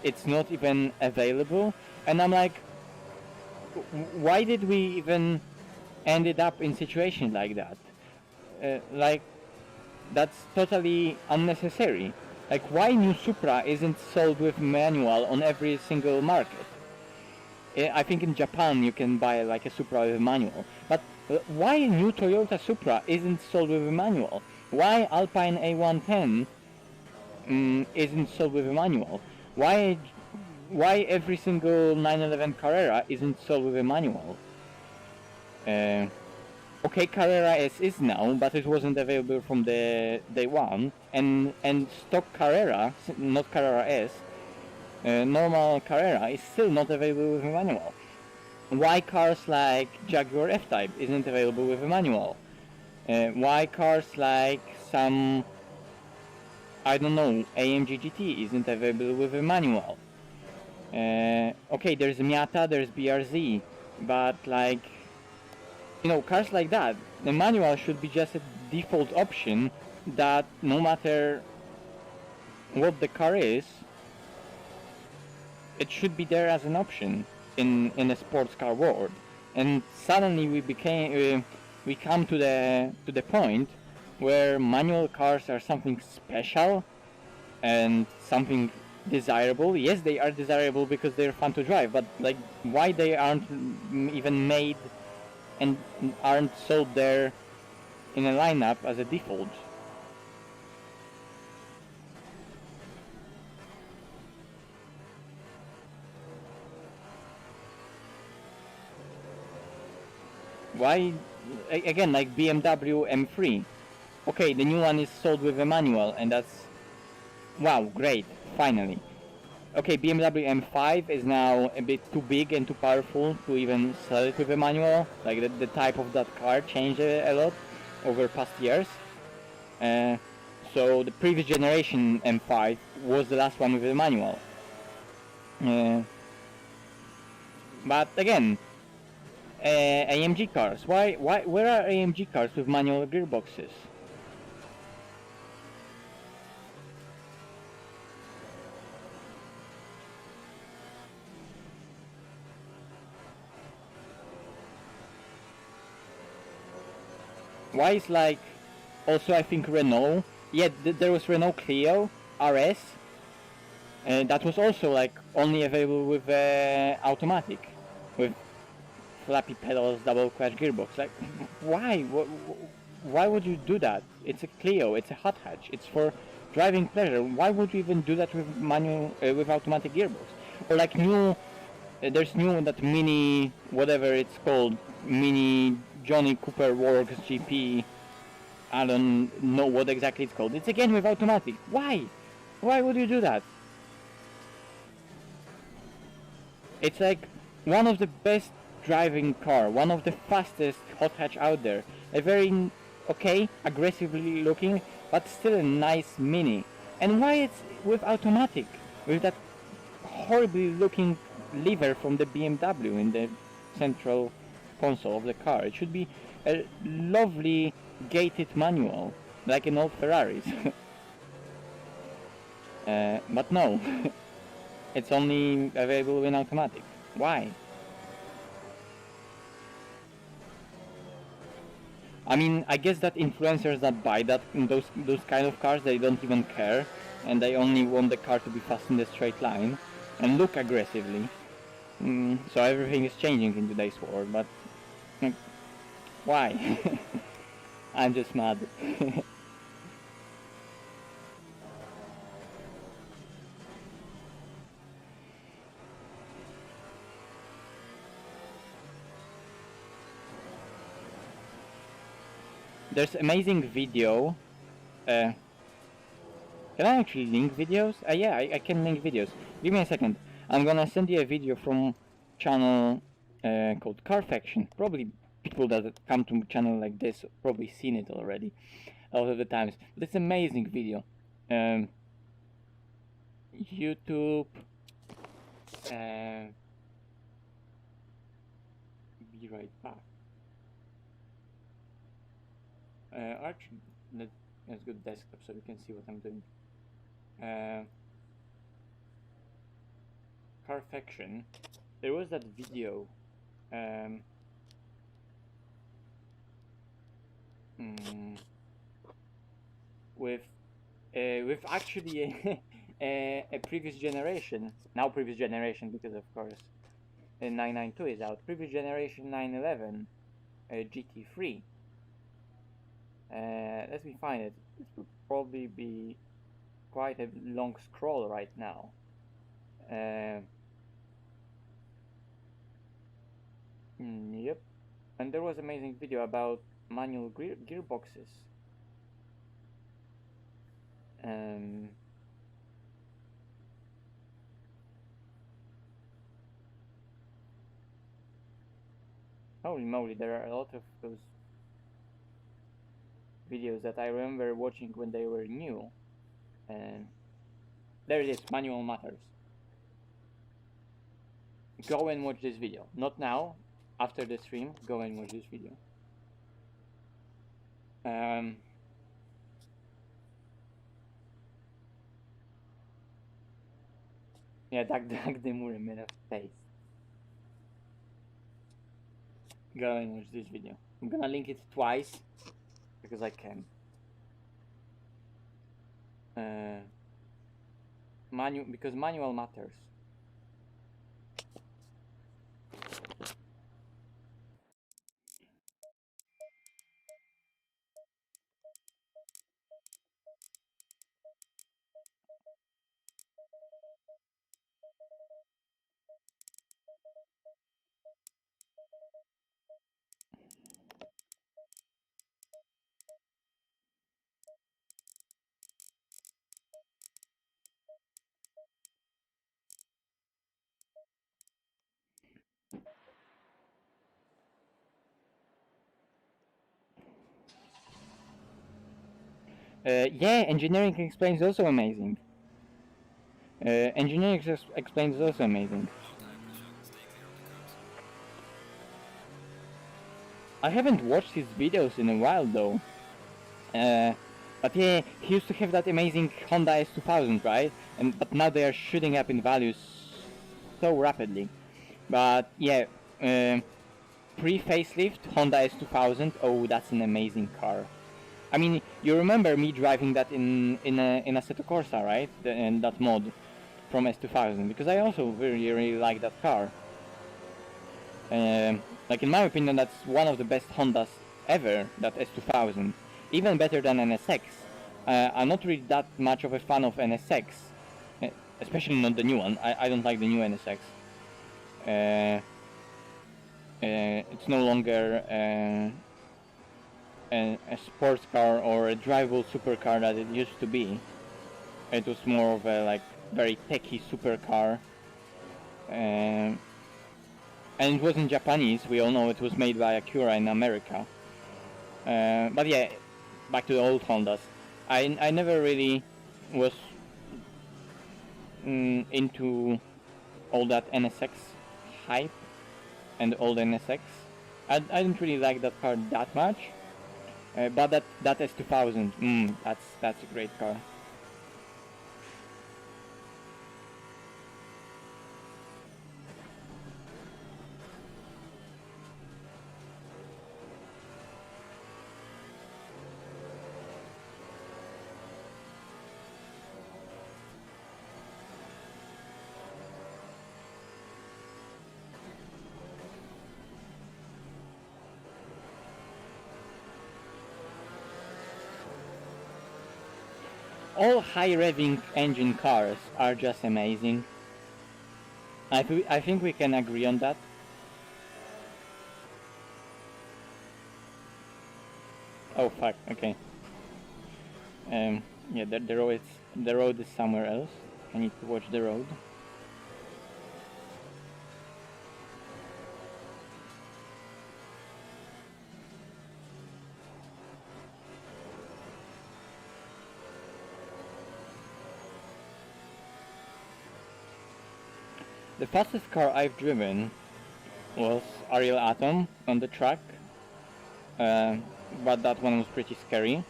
it's not even available, and I'm like, why did we even ended up in situations like that. Like, that's totally unnecessary. Like, why new Supra isn't sold with manual on every single market? I think in Japan you can buy like a Supra with a manual, but why new Toyota Supra isn't sold with a manual? Why Alpine A110 isn't sold with a manual? Why every single 911 Carrera isn't sold with a manual? Okay, Carrera S is now, but it wasn't available from the day one, and stock Carrera, not Carrera S, normal Carrera is still not available with a manual. Why cars like Jaguar F-Type isn't available with a manual? Why cars like some, I don't know, AMG GT isn't available with a manual? Okay, there's Miata, there's BRZ, but like, you know, cars like that, the manual should be just a default option that no matter what the car is, it should be there as an option in a sports car world. And suddenly we come to the point where manual cars are something special and something desirable. Yes, they are desirable because they're fun to drive, but like, why they aren't even made and aren't sold there in a lineup as a default? Why, again, like BMW M3? Okay, the new one is sold with a manual, and that's, wow, great, finally. Okay, BMW M5 is now a bit too big and too powerful to even sell it with a manual. Like, the type of that car changed a lot over past years. So the previous generation M5 was the last one with a manual. But again, AMG cars. Where are AMG cars with manual gearboxes? Why is like, also I think Renault, yeah, there was Renault Clio RS, that was also like only available with automatic, with flappy pedals, double clutch gearbox. Like, why? Why would you do that? It's a Clio, it's a hot hatch, it's for driving pleasure. Why would you even do that with manual, with automatic gearbox? Or like new, there's new that mini, whatever it's called, mini Johnny Cooper Works GP. I don't know what exactly it's called. It's again with automatic. Why? Why would you do that? It's like one of the best driving car, one of the fastest hot hatch out there. A very, okay, aggressively looking, but still a nice mini. And why it's with automatic? With that horribly looking lever from the BMW in the central console of the car. It should be a lovely gated manual, like in old Ferraris. But no, it's only available in automatic. Why? I mean, I guess that influencers that buy those kind of cars, they don't even care, and they only want the car to be fast in the straight line and look aggressively. So everything is changing in today's world, but why? I'm just mad. There's amazing video. Can I actually link videos? Yeah, I can link videos. Give me a second. I'm gonna send you a video from channel called Carfaction. Probably people that come to a channel like this probably seen it already a lot of the times. But it's an amazing video. YouTube. Be right back. Actually, let's go to desktop so we can see what I'm doing. Carfaction. There was that video. with actually a previous generation, now previous generation, because of course 992 is out, previous generation 911 GT3. Let me find it. This would probably be quite a long scroll right now. Yep. And there was amazing video about manual gearboxes. Holy moly, there are a lot of those videos that I remember watching when they were new. There it is, Manual Matters. Go and watch this video. Not now, after the stream, go and watch this video. Yeah, Doug Demure, Man of Taste. Go and watch this video. I'm gonna link it twice because I can. Because manual matters. Yeah, engineering explains also amazing. Engineering explains also amazing. I haven't watched his videos in a while though. But yeah, he used to have that amazing Honda S2000, right? But now they are shooting up in values so rapidly. But yeah, pre-facelift Honda S2000. Oh, that's an amazing car. I mean, you remember me driving that in Assetto Corsa, right? And that mod from S2000, because I also really like that car. Like in my opinion, that's one of the best Hondas ever. That S2000, even better than NSX. I'm not really that much of a fan of NSX, especially not the new one. I don't like the new NSX. It's no longer a sports car or a drivable supercar that it used to be. It was more of a like very techy supercar, and it wasn't Japanese. We all know it was made by Acura in America. But yeah, back to the old Hondas. I never really was into all that NSX hype and old NSX. I didn't really like that car that much. But that S2000, that's a great car. All high revving engine cars are just amazing. I think we can agree on that. Oh fuck, okay. Yeah, the road is somewhere else. I need to watch the road. The fastest car I've driven was Ariel Atom on the track, but that one was pretty scary.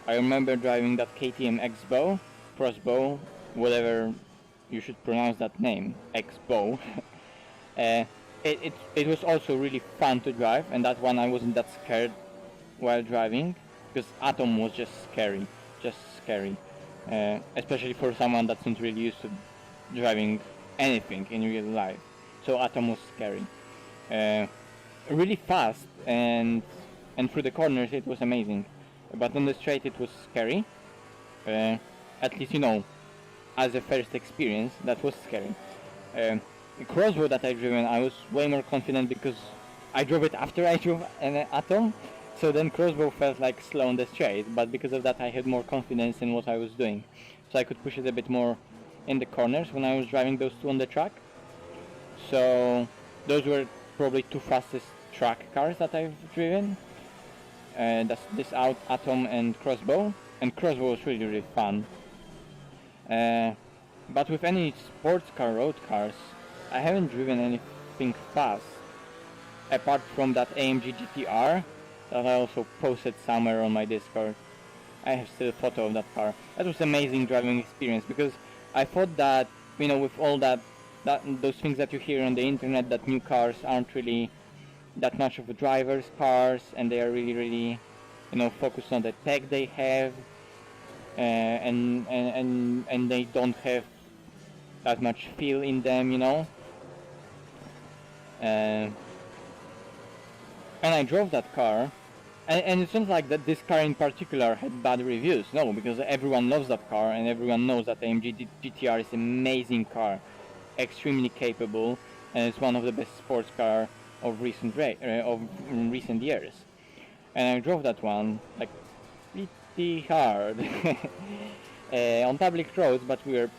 I remember driving that KTM X-Bow, Crossbow, whatever you should pronounce that name, X-Bow. It was also really fun to drive, and that one I wasn't that scared while driving. because Atom was just scary, especially for someone that's not really used to driving anything in real life. So Atom was scary, really fast, and through the corners it was amazing, but on the straight it was scary. At least, you know, as a first experience, that was scary. The crossbow that I driven, I was way more confident because I drove it after I drove an Atom, so then crossbow felt like slow on the straight, but because of that I had more confidence in what I was doing, so I could push it a bit more in the corners when I was driving those two on the track. So those were probably two fastest track cars that I've driven. That's this Atom and Crossbow, and Crossbow was really fun. But with any sports car road cars, I haven't driven anything fast, apart from that AMG GT4 that I also posted somewhere on my Discord. I have still a photo of that car. That was amazing driving experience, because I thought that, you know, with all those things that you hear on the internet, that new cars aren't really that much of a driver's cars, and they are really, you know, focused on the tech they have, and they don't have that much feel in them, you know. And I drove that car, and it's not like that this car in particular had bad reviews. No, because everyone loves that car, and everyone knows that the AMG GTR is an amazing car, extremely capable, and it's one of the best sports car of recent years. And I drove that one like pretty hard on public roads, but we were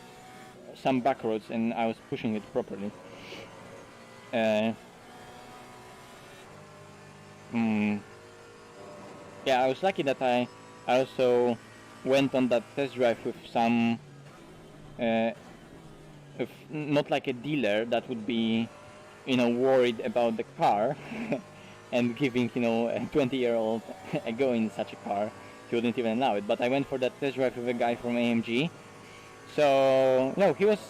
some back roads, and I was pushing it properly. Yeah, I was lucky that I also went on that test drive with some, not like a dealer that would be, you know, worried about the car and giving, you know, a 20-year-old a go in such a car. He wouldn't even allow it. But I went for that test drive with a guy from AMG. So no, he was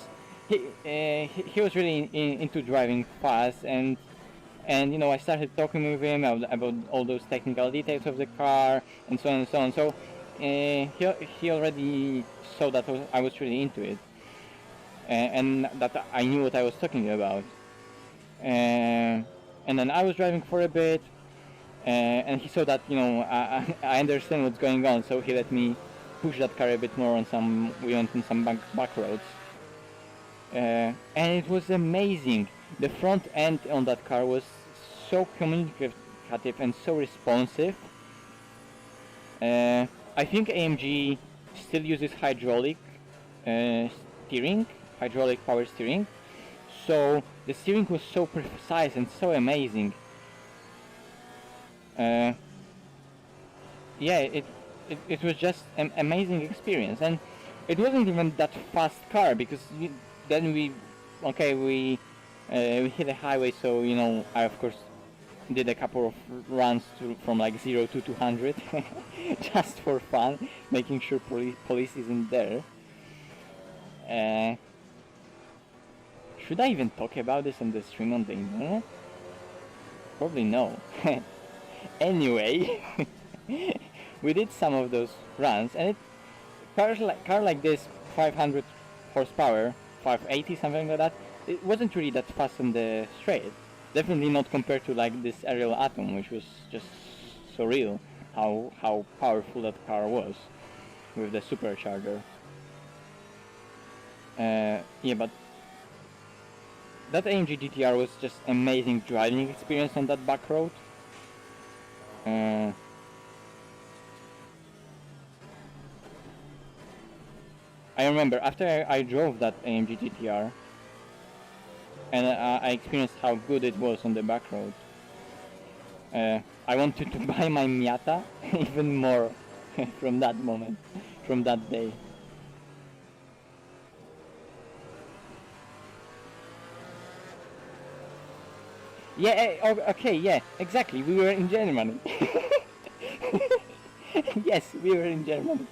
really into driving fast, and you know, I started talking with him about all those technical details of the car and so on and so on. So he already saw that I was really into it, and that I knew what I was talking about. And then I was driving for a bit, and he saw that, you know, I understand what's going on, so he let me push that car a bit more on we went on some back roads. And it was amazing. The front end on that car was so communicative and so responsive. I think AMG still uses hydraulic power steering. So the steering was so precise and so amazing. Yeah, it was just an amazing experience, and it wasn't even that fast car, because then we hit a highway, so, you know, I of course did a couple of runs from like 0 to 200 just for fun, making sure police isn't there. Should I even talk about this on the stream on the internet? Probably no. Anyway, we did some of those runs, and car like this, 500 horsepower, 580, something like that, it wasn't really that fast on the straight. Definitely not compared to like this aerial Atom, which was just surreal how powerful that car was with the supercharger. Yeah, but that AMG GTR was just amazing driving experience on that back road. I remember after I drove that AMG GTR, and I experienced how good it was on the back road, I wanted to buy my Miata even more from that moment, from that day. Yeah, okay, yeah, exactly, we were in Germany. Yes, we were in Germany.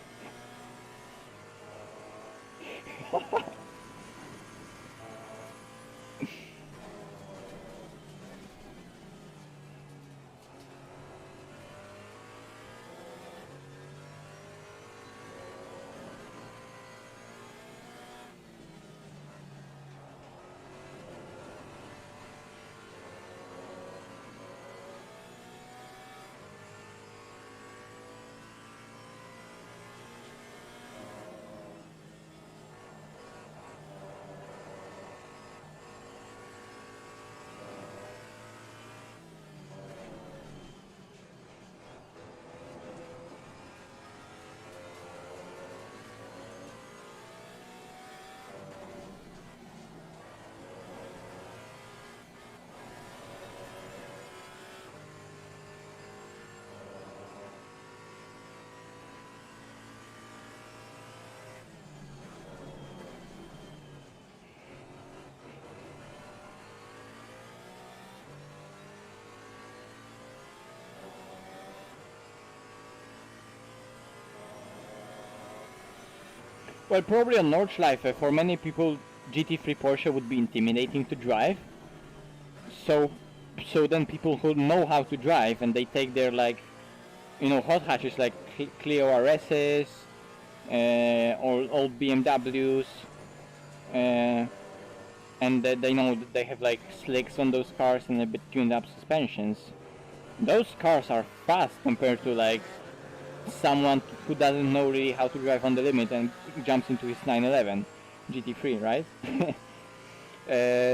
Well, probably on Nordschleife, for many people, GT3 Porsche would be intimidating to drive. So then people who know how to drive and they take their, like, you know, hot hatches like Clio RSs, or old BMWs, and they know that they have like slicks on those cars and a bit tuned up suspensions. Those cars are fast compared to like someone who doesn't know really how to drive on the limit and jumps into his 911 GT3, right?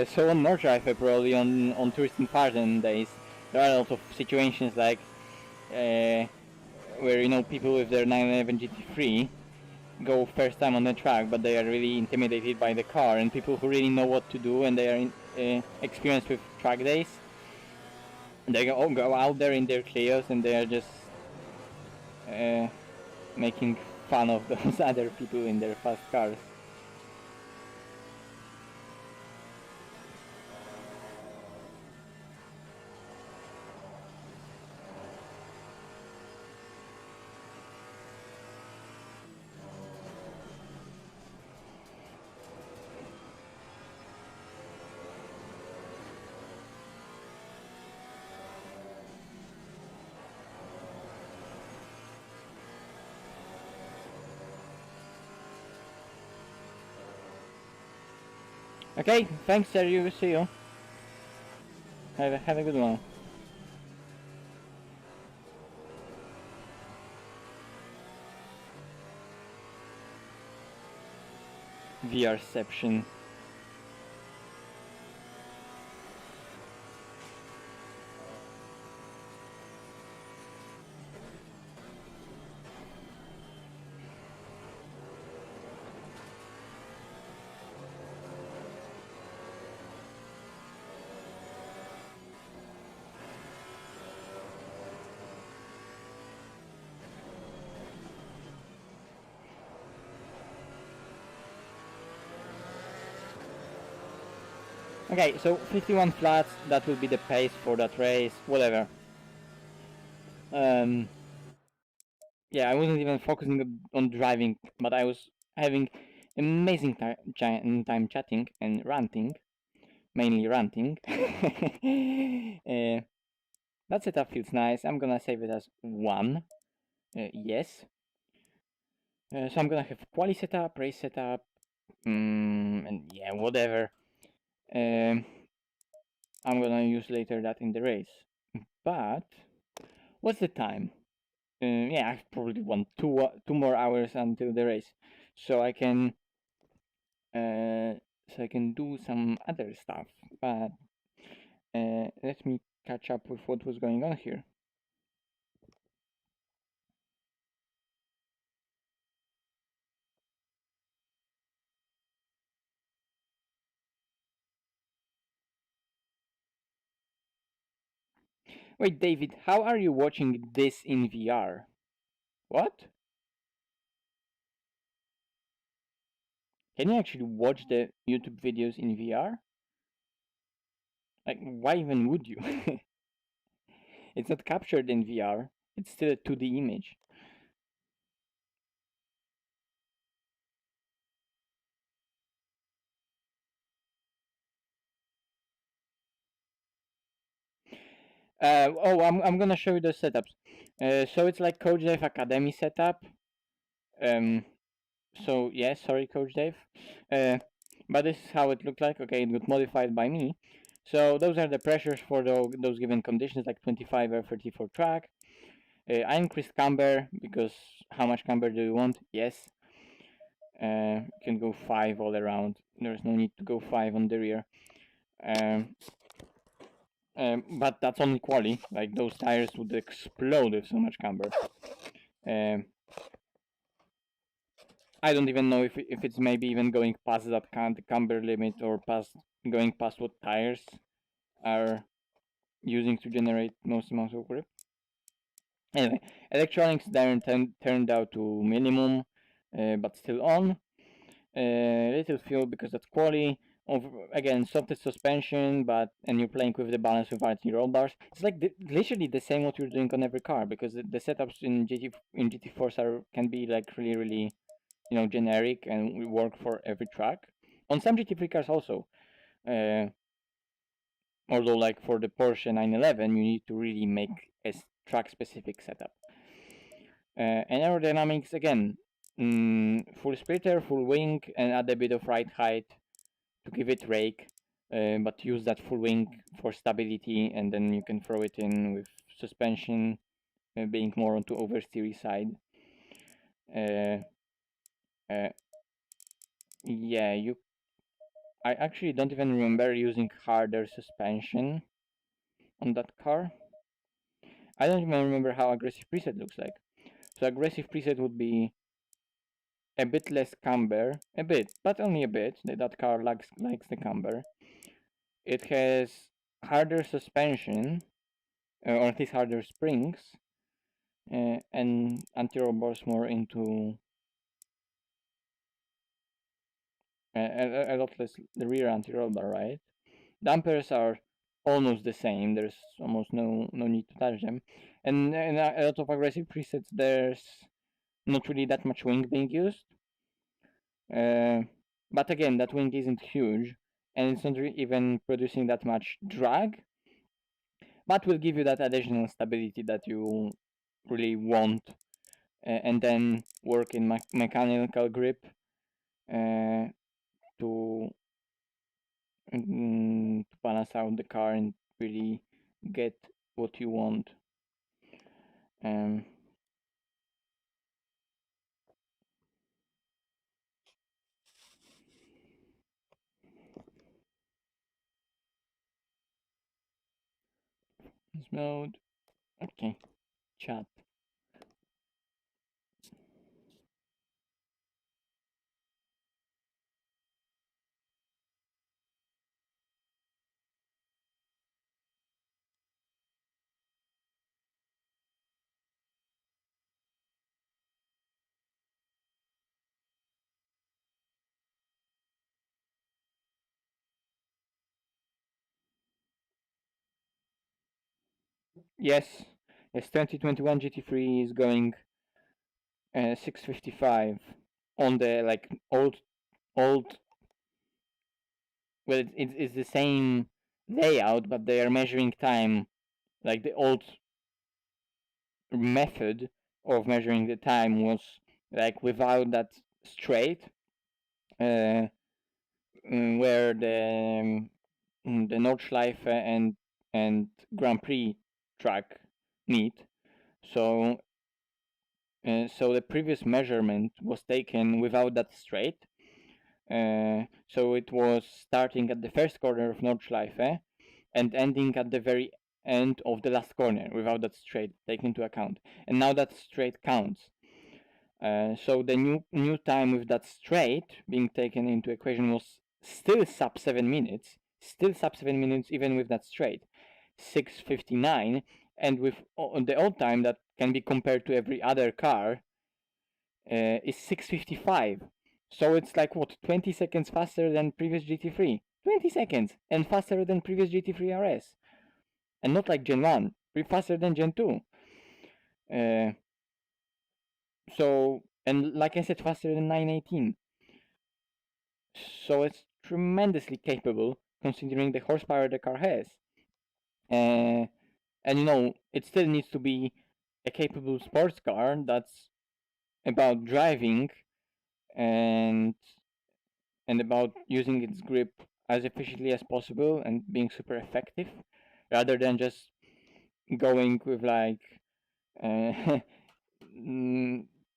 So on Nordschleife, probably on Tourist and Farden days, there are a lot of situations like where, you know, people with their 911 GT3 go first time on the track, but they are really intimidated by the car, and people who really know what to do and they are experienced with track days, they go out there in their Clios and they are just making fun of those other people in their fast cars. Okay, thanks Sergio, see you. Have a good one. VRception. Okay, so 51 flats, that will be the pace for that race, whatever. Yeah, I wasn't even focusing on driving, but I was having amazing time chatting and ranting, mainly ranting. That setup feels nice. I'm gonna save it as 1. Yes. So I'm gonna have quali setup, race setup, and yeah, whatever. I'm gonna use later that in the race. But what's the time? Yeah, I probably want two more hours until the race, so I can do some other stuff. But let me catch up with what was going on here. Wait, David, how are you watching this in VR? What? Can you actually watch the YouTube videos in VR? Like, why even would you? It's not captured in VR. It's still a 2D image. I'm gonna show you the setups. So it's like Coach Dave Academy setup. So yeah, sorry, Coach Dave. But this is how it looked like. Okay, it got modified by me. So those are the pressures for those given conditions, like 25 or 34 track. I increased camber because how much camber do you want? Yes. You can go 5 all around. There's no need to go 5 on the rear. But that's only quali. Like, those tires would explode with so much camber. I don't even know if it's maybe even going past that camber limit or going past what tires are using to generate most amounts of grip. Anyway, electronics turned out to minimum, but still on. Little fuel because that's quality. Again, softest suspension, and you're playing with the balance with RT roll bars. It's like literally the same what you're doing on every car, because the setups in GT4 can be like really generic and will work for every track. On some GT3 cars also, although like for the Porsche 911, you need to really make a track-specific setup. And aerodynamics, again, full splitter, full wing, and add a bit of ride height to give it rake, but use that full wing for stability, and then you can throw it in with suspension being more onto oversteery side. Yeah, I actually don't even remember using harder suspension on that car. I don't even remember how aggressive preset looks like. So aggressive preset would be a bit less camber, a bit, but only a bit. That car likes the camber. It has harder suspension, or at least harder springs, and anti-roll bars more into a lot less the rear anti-roll bar, right? Dampers are almost the same. There's almost no need to touch them, and in a lot of aggressive presets, there's not really that much wing being used. But again, that wing isn't huge, and it's not even producing that much drag, but will give you that additional stability that you really want, and then work in mechanical grip to balance out the car and really get what you want. This mode, okay, chat. Yes, 2021 GT3 is going 655 on the like old. Well, it's the same layout, but they are measuring time like the old method of measuring the time was like without that straight, where the Nordschleife and Grand Prix track meet. So so the previous measurement was taken without that straight. So it was starting at the first corner of Nordschleife and ending at the very end of the last corner without that straight taken into account. And now that straight counts. So the new time with that straight being taken into equation was still sub 7 minutes, even with that straight, 6:59, and with the old time that can be compared to every other car is 6:55. So it's like what, 20 seconds faster than previous GT3, 20 seconds, and faster than previous GT3 RS, and not like Gen 1, faster than Gen 2. So, and like I said, faster than 918. So it's tremendously capable considering the horsepower the car has. And it still needs to be a capable sports car that's about driving and about using its grip as efficiently as possible and being super effective, rather than just going with like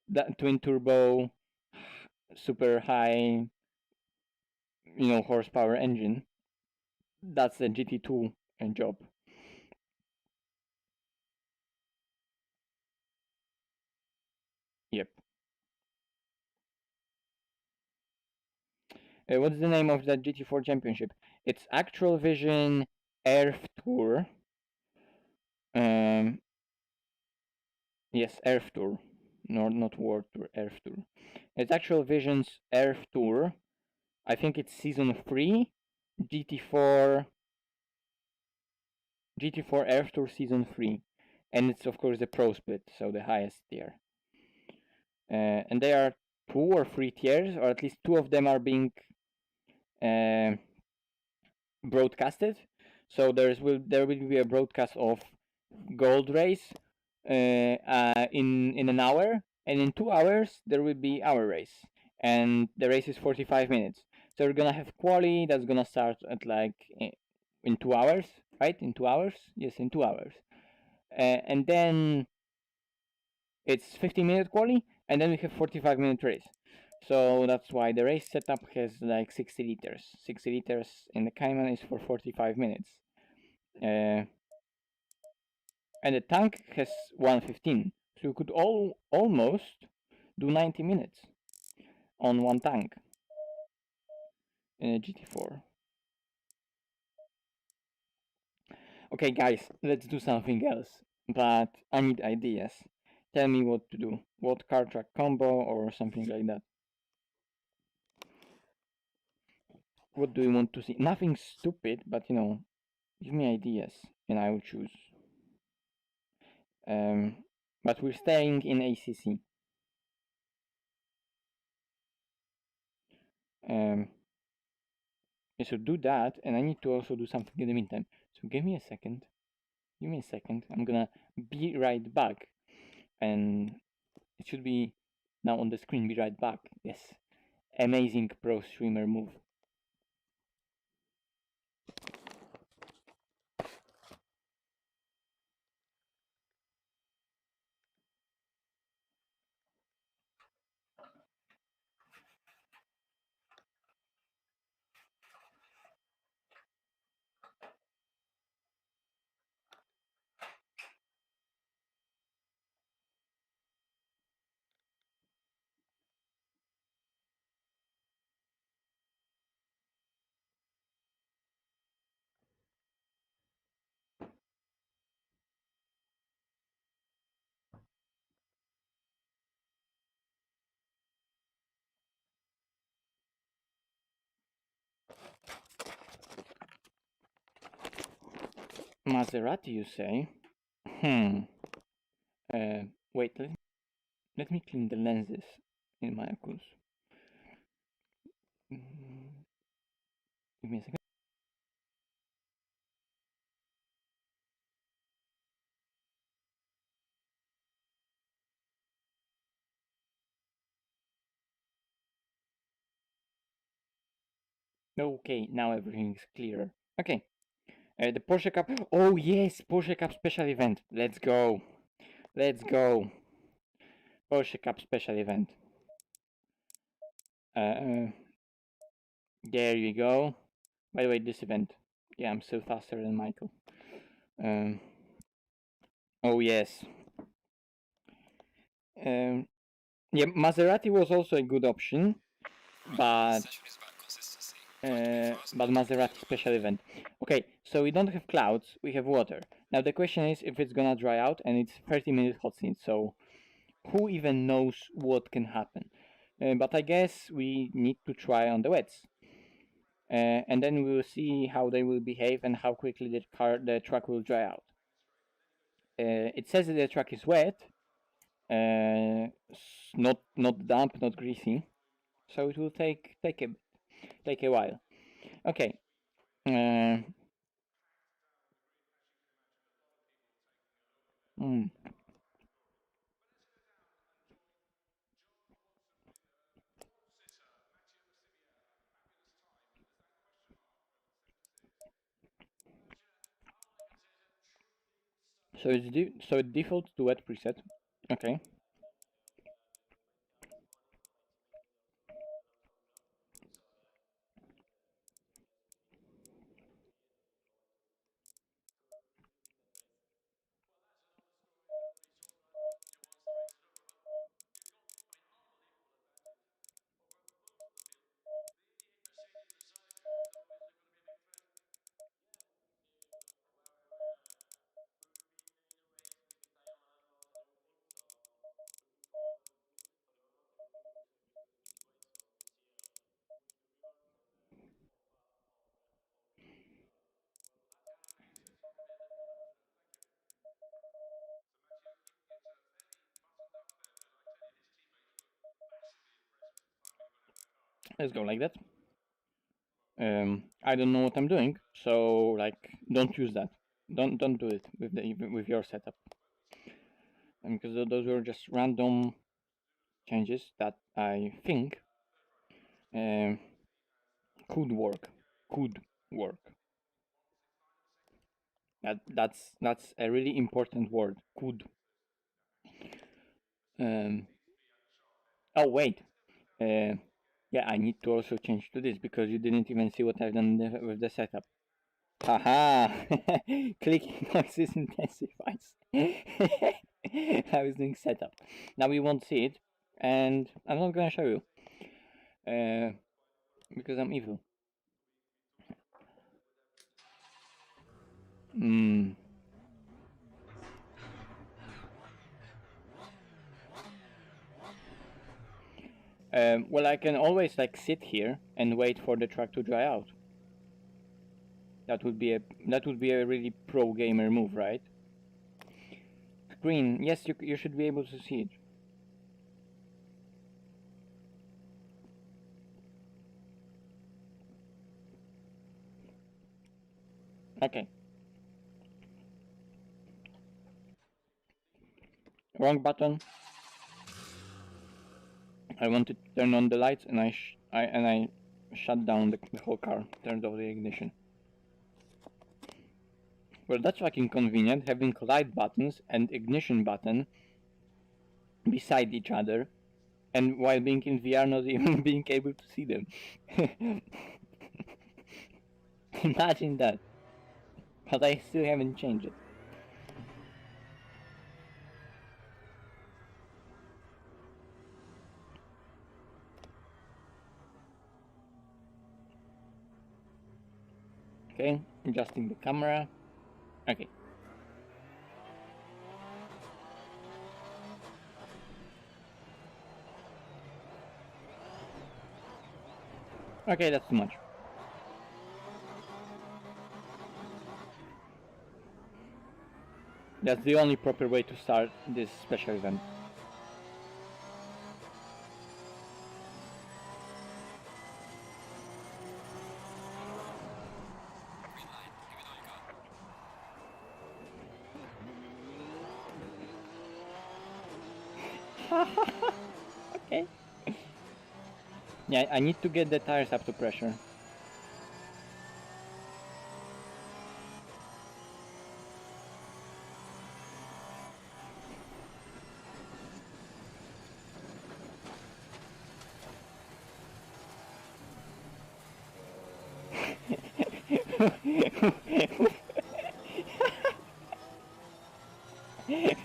that twin turbo super high horsepower engine. That's the GT2 job. Yep. What's the name of that GT4 championship? It's Actual Vision Earth Tour. Yes, Earth Tour. No, not World Tour, Earth Tour. It's Actual Vision's Earth Tour. I think it's season 3, GT4 Earth Tour season 3. And it's of course the pro split, so the highest tier. And they are 2 or 3 tiers, or at least 2 of them are being broadcasted. So there will be a broadcast of gold race in an hour, and in 2 hours there will be our race, and the race is 45 minutes. So we're gonna have quali that's gonna start at like in 2 hours, right? In 2 hours, yes, in 2 hours, and then it's 50-minute quali, and then we have 45-minute race. So that's why the race setup has like 60 liters. 60 liters in the Cayman is for 45 minutes. And the tank has 115. So you could almost do 90 minutes on one tank in a GT4. Okay, guys, let's do something else. But I need ideas. Tell me what to do. What car track combo or something like that. What do you want to see? Nothing stupid, but you know, give me ideas and I will choose. But we're staying in ACC. I should do that, and I need to also do something in the meantime. So give me a second. Give me a second. I'm gonna be right back. And it should be now on the screen. Be right back. Yes. Amazing pro streamer move. Maserati, you say? Hmm. Wait. Let me clean the lenses in my Oculus. Give me a second. Okay, now everything is clear. Okay. The Porsche Cup. Oh yes, Porsche Cup special event. Let's go. Let's go. Porsche Cup special event. There you go. By the way, this event. Yeah, I'm still faster than Michael. Oh yes. Yeah, Maserati was also a good option, but Maserati special event. Okay, so we don't have clouds, we have water. Now the question is if it's gonna dry out, and it's 30-minute hot scene, so who even knows what can happen? But I guess we need to try on the wets. And then we will see how they will behave and how quickly the truck will dry out. It says that the truck is wet, not damp, not greasy, so it will take a while. Okay. Mm. So it defaults to wet preset. Okay. Let's go like that. I don't know what I'm doing, so like don't use that. Don't do it with your setup, because those were just random changes that I think could work. Could work. That's a really important word. Could. Oh wait. Yeah, I need to also change to this because you didn't even see what I've done with the setup. Haha! Clicking noises intensifies. I was doing setup. Now we won't see it, and I'm not gonna show you because I'm evil. Well, I can always like sit here and wait for the track to dry out. That would be a really pro gamer move, right? Screen, yes, you should be able to see it. Okay. Wrong button. I wanted to turn on the lights, and I shut down the whole car. Turned off the ignition. Well, that's fucking convenient, having light buttons and ignition button beside each other, and while being in VR, not even being able to see them. Imagine that. But I still haven't changed it. Okay, adjusting the camera. Okay. Okay, that's too much. That's the only proper way to start this special event. Green light, give it all you got. Okay. Yeah, I need to get the tires up to pressure.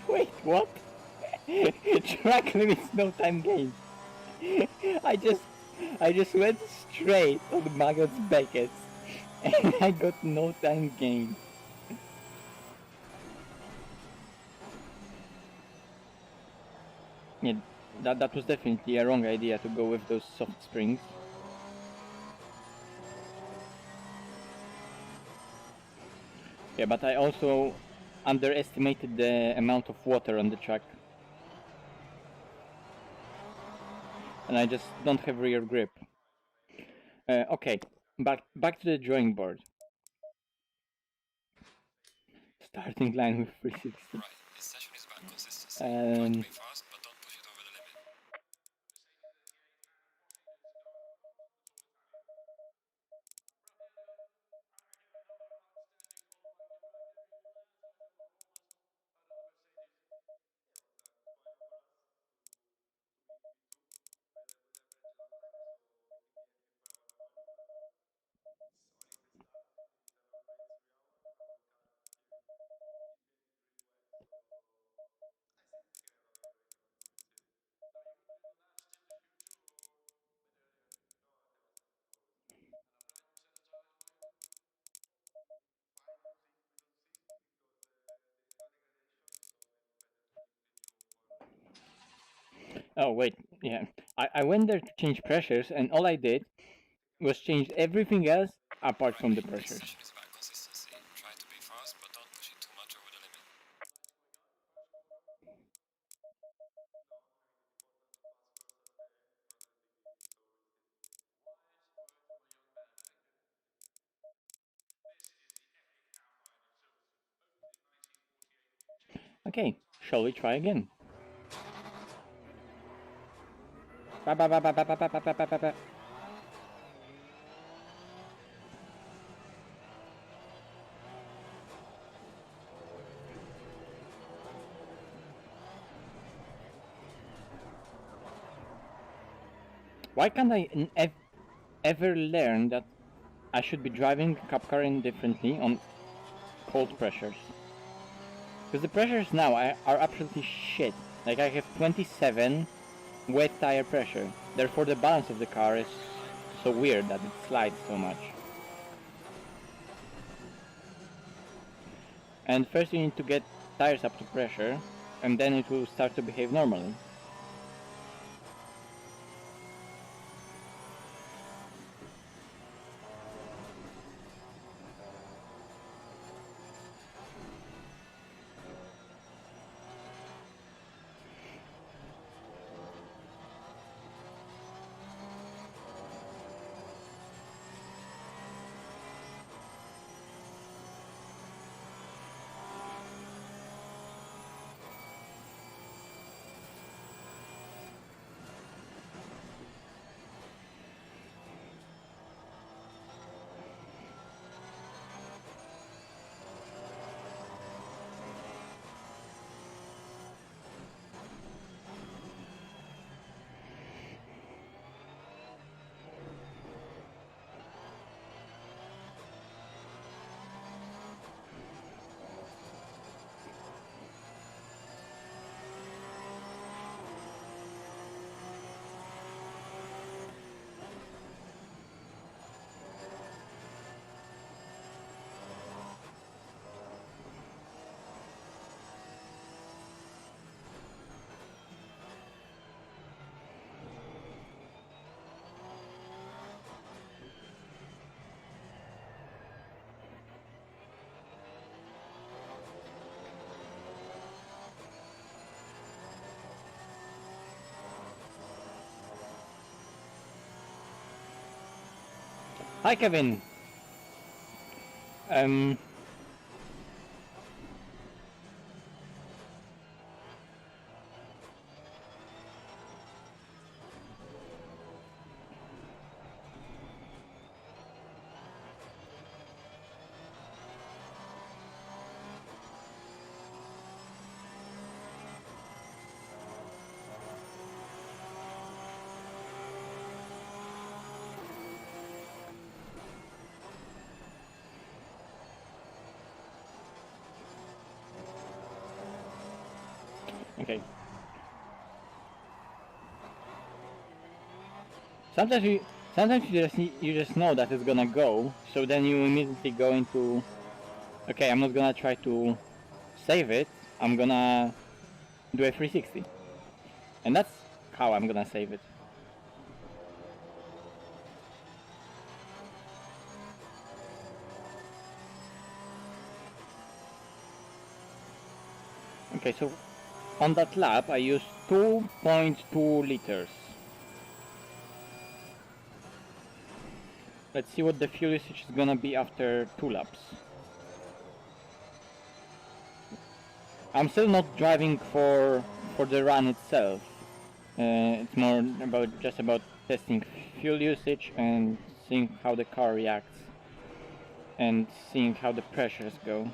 Wait, what? Track limits, no time gain. I just went straight on the maggots buckets and I got no time gain. Yeah, that was definitely a wrong idea to go with those soft springs. Yeah, but I also underestimated the amount of water on the track. And I just don't have rear grip. Okay, back to the drawing board. Starting line with 360. Right, this session is about consistency. Try to be fast, but don't push it over the limit. Oh wait, yeah. I went there to change pressures, and all I did was change everything else apart from the Right, this pressures. session is about consistency. Try to be fast, but don't push it too much over the limit. Okay, shall we try again? Ba ba ba ba ba ba ba ba ba ba ba. Why can't I ever learn that I should be driving a cup car indifferently on cold pressures? Because the pressures now are absolutely shit. Like I have 27 wet tire pressure. Therefore the balance of the car is so weird that it slides so much. And first you need to get tires up to pressure, and then it will start to behave normally. Hi Kevin! Um, okay. Sometimes you just know that it's gonna go, so then you immediately go into, okay, I'm not gonna try to save it, I'm gonna do a 360. And that's how I'm gonna save it. Okay, so on that lap I used 2.2 liters. Let's see what the fuel usage is gonna be after 2 laps. I'm still not driving for the run itself. It's more about just about testing fuel usage and seeing how the car reacts and seeing how the pressures go.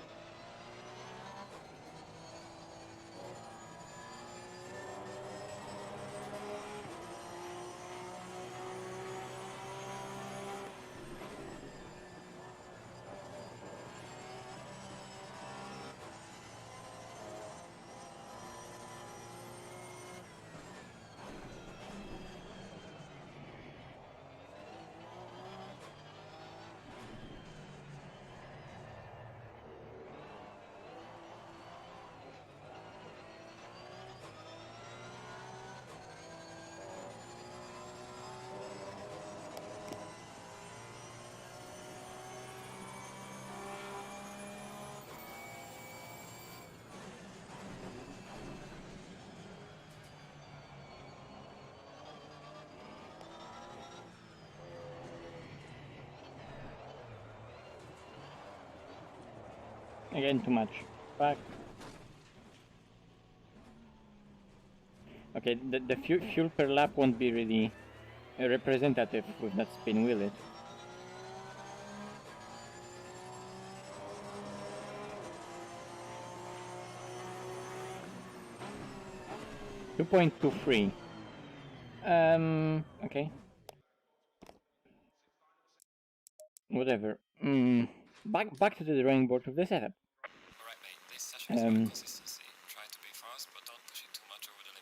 Again, too much. Back. Okay, the fuel per lap won't be really representative with that spin, will it? 2.23. Okay. Whatever. Back to the drawing board with the setup. Alright mate, this session is about consistency. Try to be fast, but don't push it too much over the limit.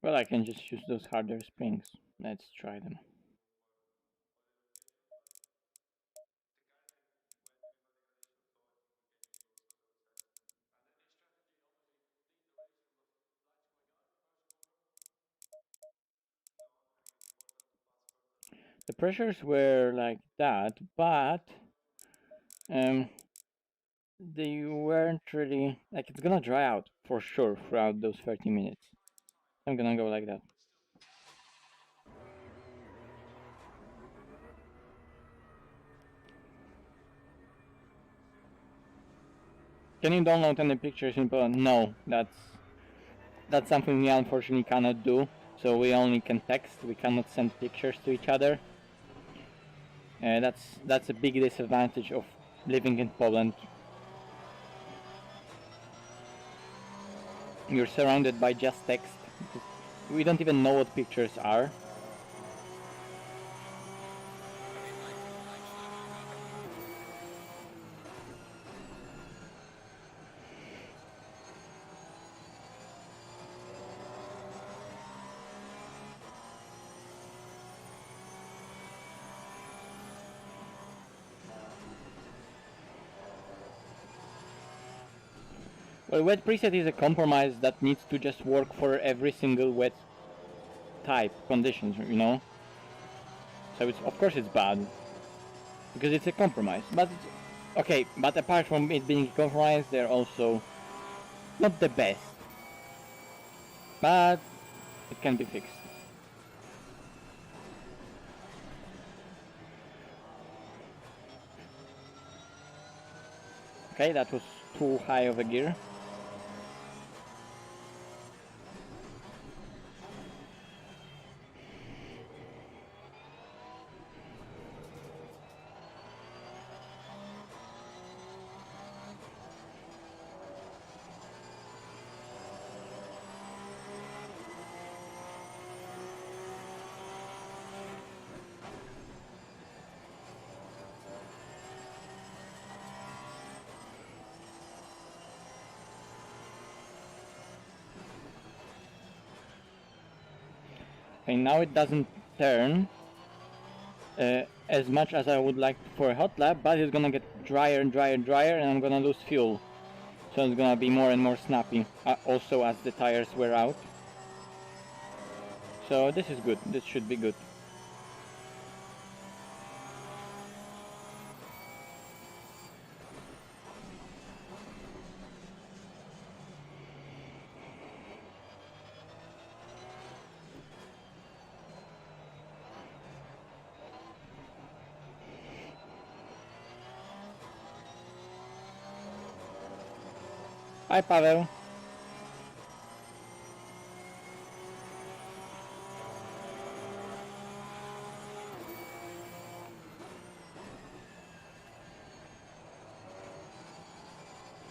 Well, I can just use those harder springs. Let's try them. The pressures were like that, but they weren't really like it's gonna dry out for sure throughout those 30 minutes. I'm gonna go like that. Can you download any pictures in Poland? No, that's something we unfortunately cannot do. So we only can text. We cannot send pictures to each other. That's a big disadvantage of living in Poland. You're surrounded by just text. We don't even know what pictures are. Well, wet preset is a compromise that needs to just work for every single wet type conditions, you know. So it's, of course it's bad because it's a compromise. But it's, okay, but apart from it being a compromise, they're also not the best. But it can be fixed. Okay, that was too high of a gear. Okay, now it doesn't turn as much as I would like for a hot lap, but it's gonna get drier and drier and drier, and I'm gonna lose fuel. So it's gonna be more and more snappy, also as the tires wear out. So this is good, this should be good. Hi Paweł.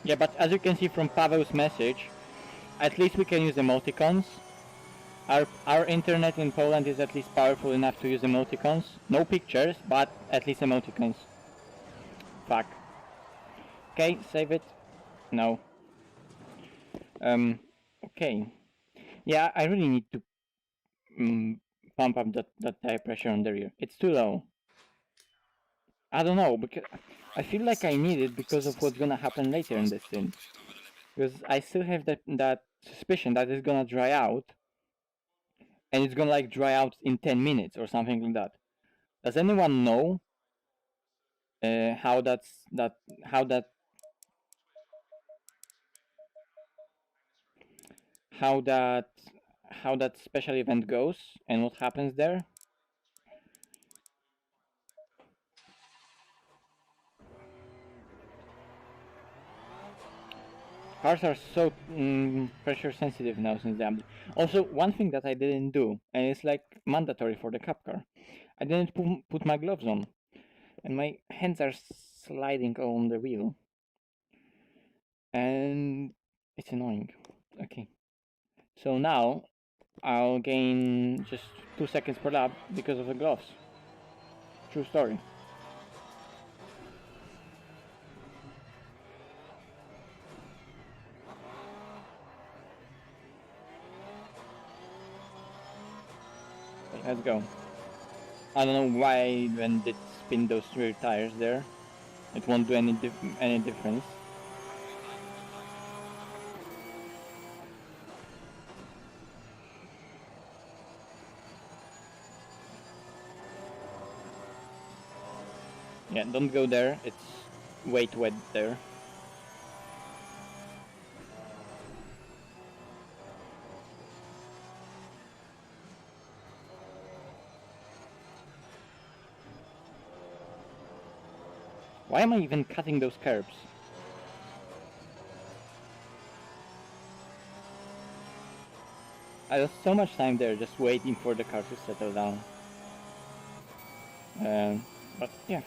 Yeah, but as you can see from Paweł's message, at least we can use emoticons. Our internet in Poland is at least powerful enough to use emoticons. No pictures, but at least emoticons. Fuck. Okay, save it. No. Okay. Yeah, I really need to pump up that tire pressure on the rear. It's too low. I don't know, because I feel like I need it because of what's gonna happen later in this scene. Because I still have that suspicion that it's gonna dry out, and it's gonna like dry out in 10 minutes or something like that. Does anyone know how how that how that how that special event goes and what happens there? Cars are so pressure sensitive now since the update. Also, one thing that I didn't do, and it's like mandatory for the cup car, I didn't put my gloves on, and my hands are sliding on the wheel, and it's annoying. Okay, so now I'll gain just 2 seconds per lap because of the gloves. True story. Okay, let's go. I don't know why when it spin those rear tires there. It won't do any difference. Yeah, don't go there. It's way too wet there. Why am I even cutting those curbs? I lost so much time there just waiting for the car to settle down. But yeah.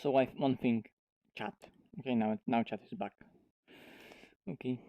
So one thing, chat. Okay, now chat is back. Okay.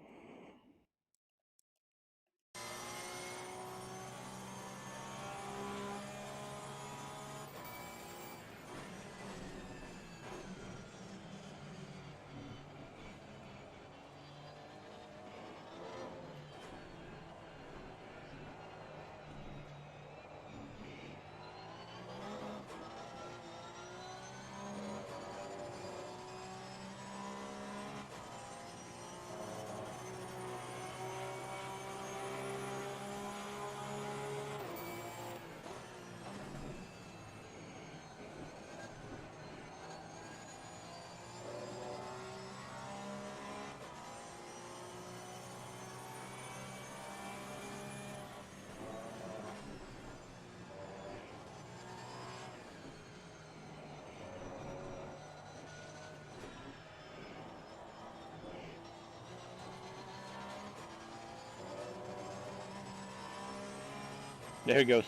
There it goes.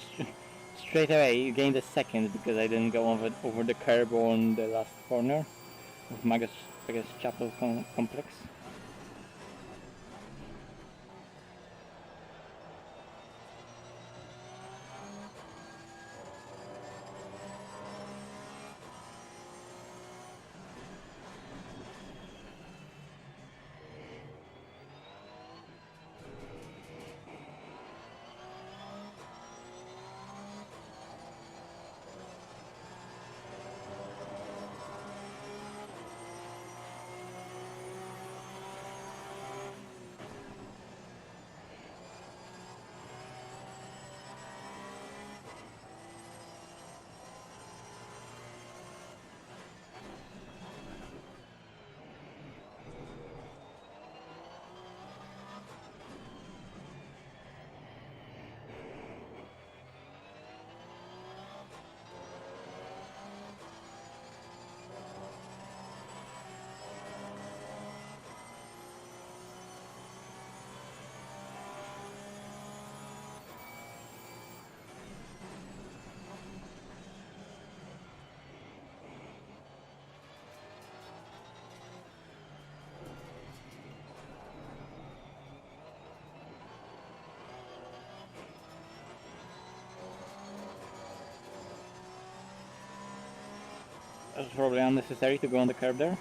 Straight away, you gained a second because I didn't go over the curb on the last corner of Magus Chapel complex. That's probably unnecessary to go on the curb there.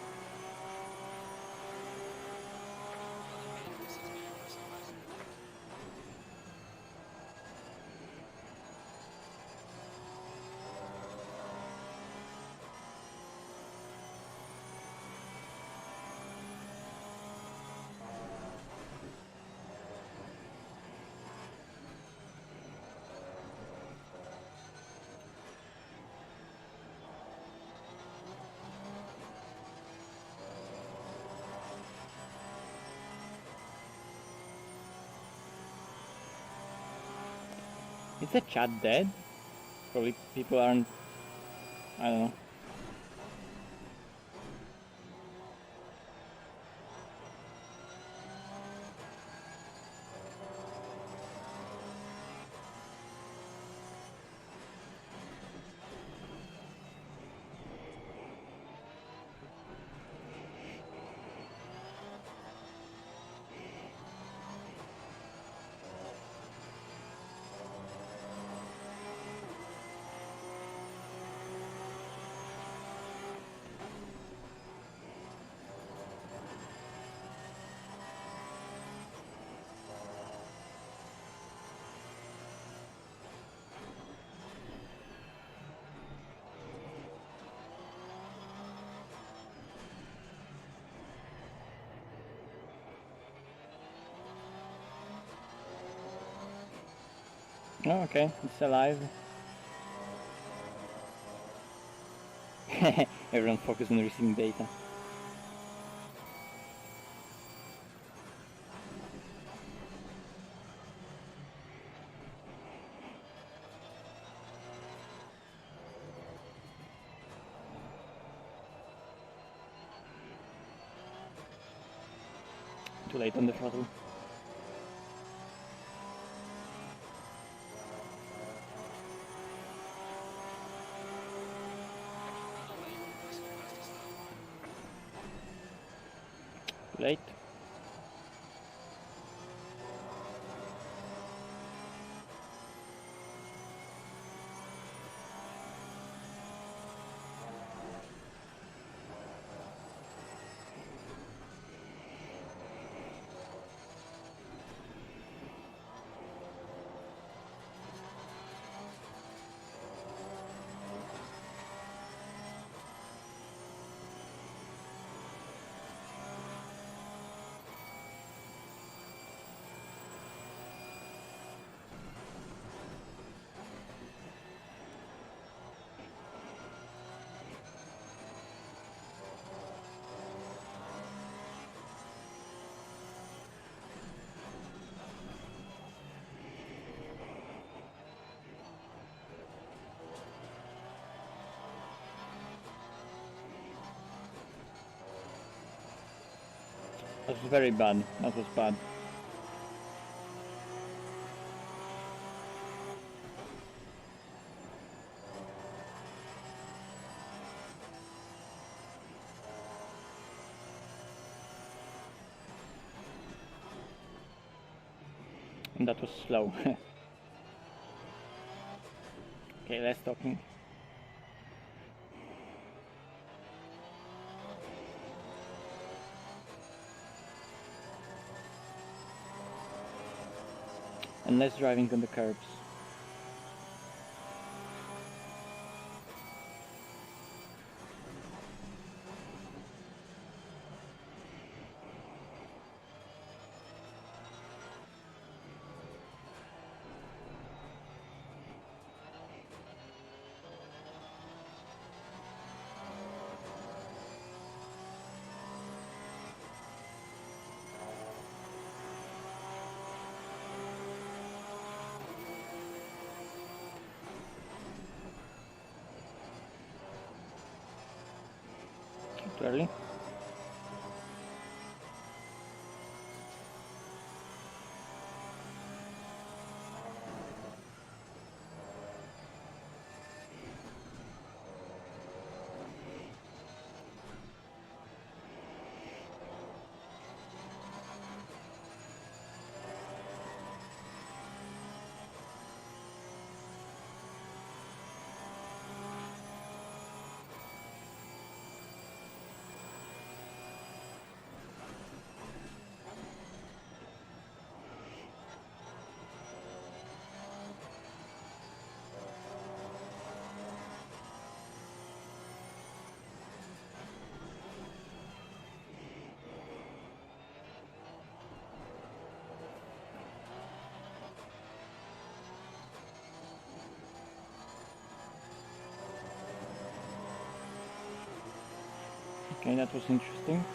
Is the chat dead? Probably people aren't... I don't know. Oh, okay, it's alive. Everyone focused on receiving data. Too late on the throttle. Too late. That was very bad. That was bad. And that was slow. Okay, less talking. And less driving on the curbs. Too early. Okay, that was interesting.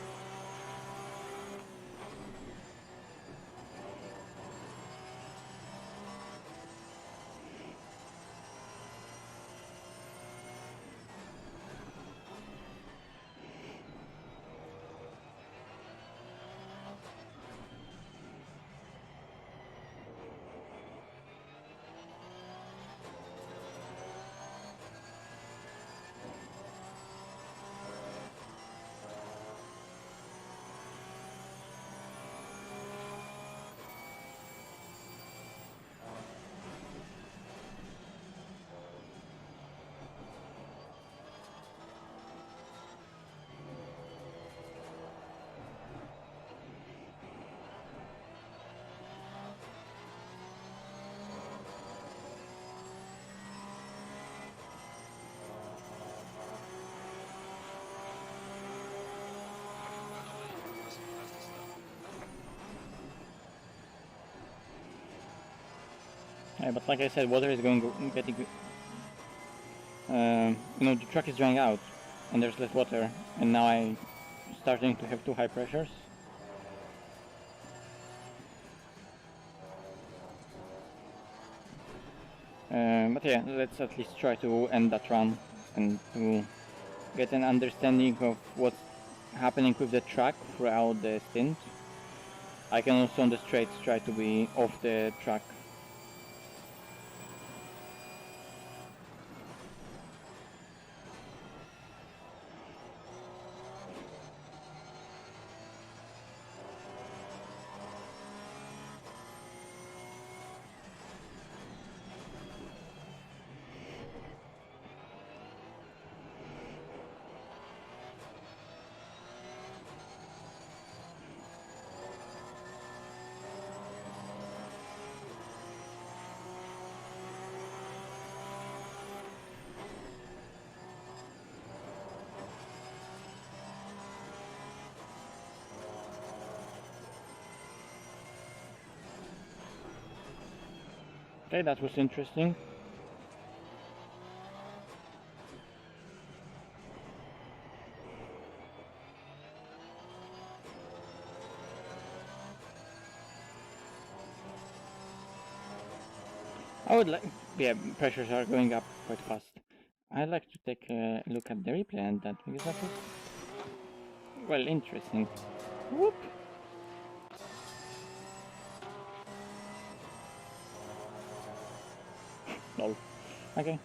Yeah, but like I said, water is getting. You know, the truck is drying out, and there's less water, and now I'm starting to have too high pressures. But yeah, let's at least try to end that run and to get an understanding of what's happening with the track throughout the stint. I can also on the straights try to be off the track. Okay, that was interesting. I would like, yeah, pressures are going up quite fast. I'd like to take a look at the replay and that, because that was, well, interesting. Whoop! Lol. Okay.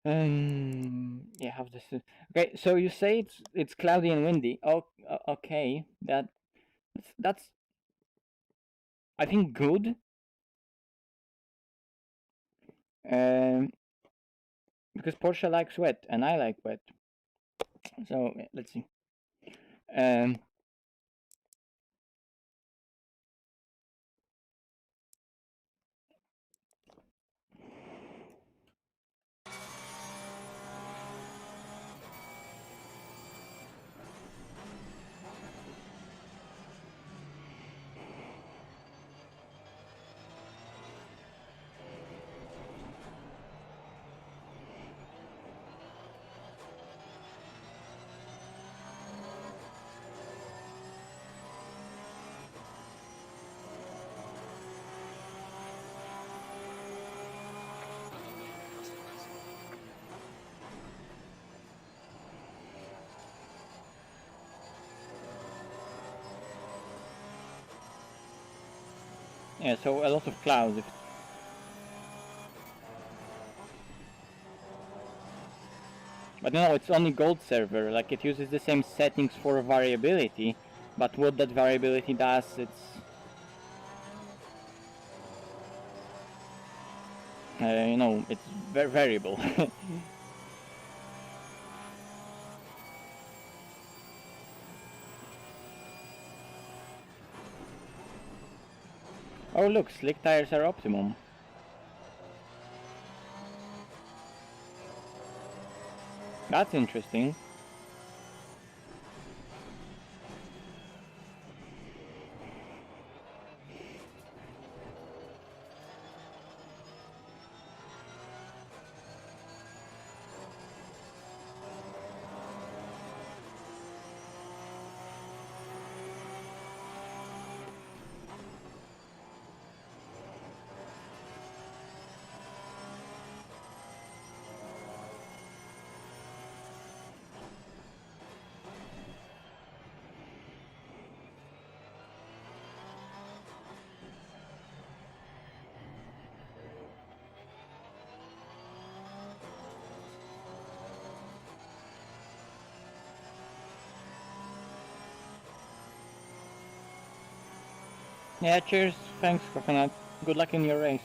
Yeah, have this. Okay, so you say it's cloudy and windy. Oh, okay. That's I think good. Um, because Porsche likes wet and I like wet. So yeah, let's see. Um, yeah, so a lot of clouds. But no, it's only gold server. Like it uses the same settings for variability, but what that variability does, it's you know, it's variable. Oh look, slick tires are optimum. That's interesting. Yeah, cheers. Thanks, Coconut. Good luck in your race.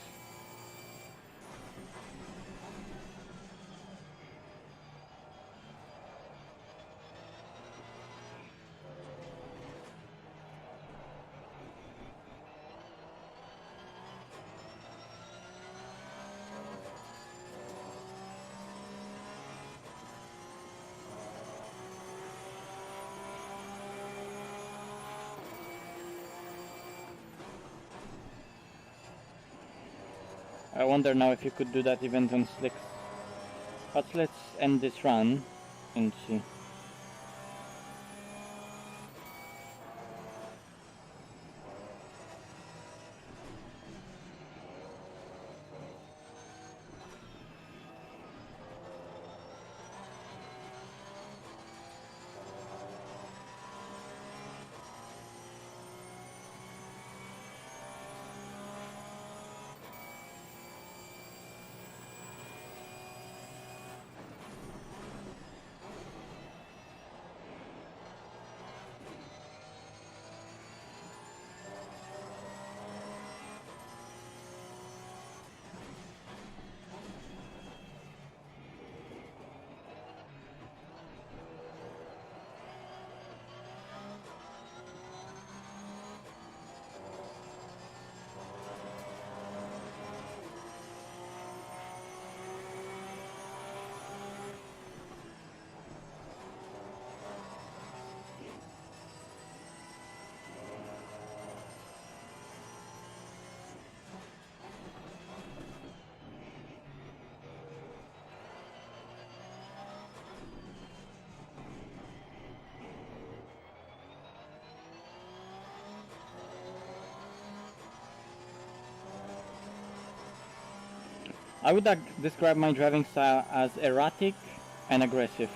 I wonder now if you could do that event on slicks. But let's end this run and see. I would describe my driving style as erratic and aggressive.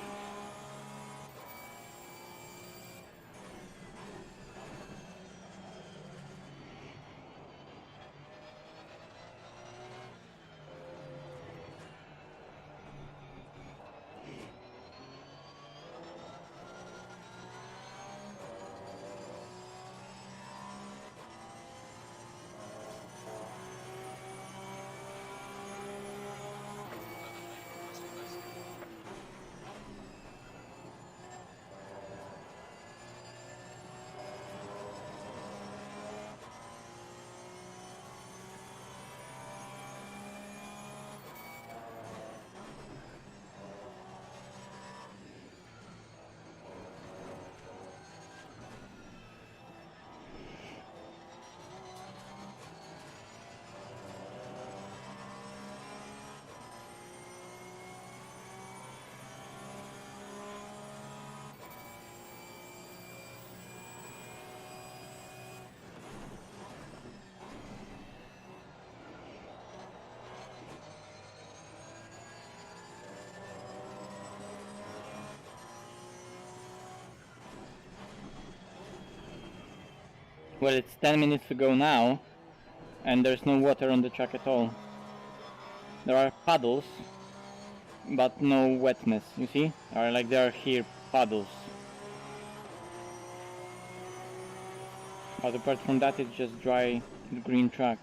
Well, it's 10 minutes to go now, and there's no water on the track at all. There are puddles, but no wetness, you see? There are here puddles. But apart from that, it's just dry green track.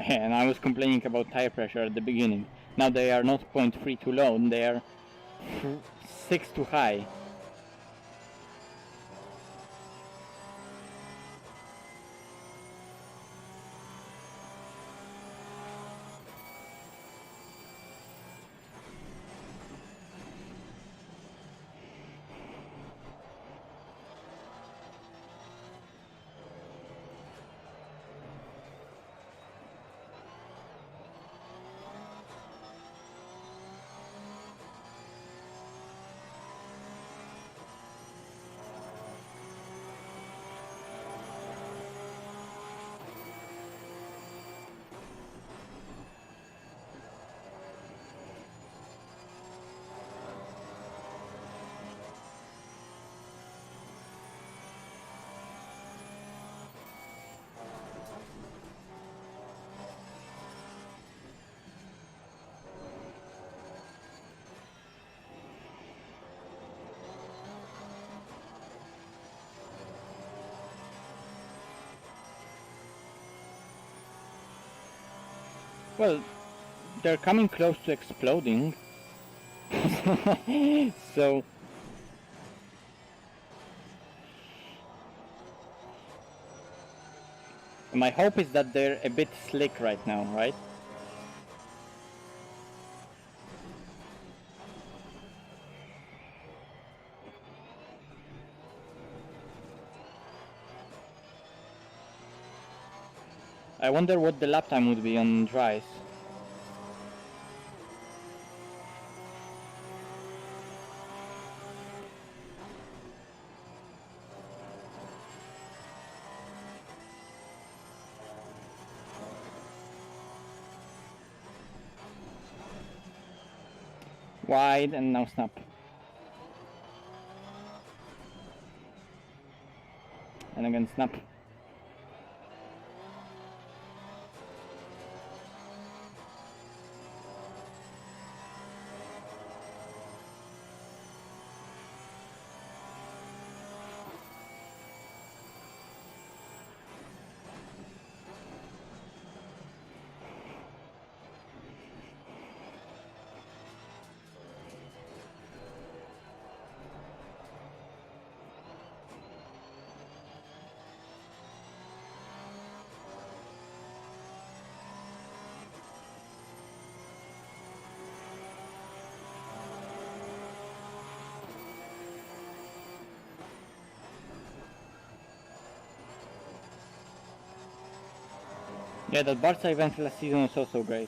And I was complaining about tire pressure at the beginning. Now they are not 0.3 too low, they are 6 too high. Well, they're coming close to exploding. So my hope is that they're a bit slick right now, right? I wonder what the lap time would be on dries. Wide and now snap. And again snap. Yeah, that Barca event last season was also great.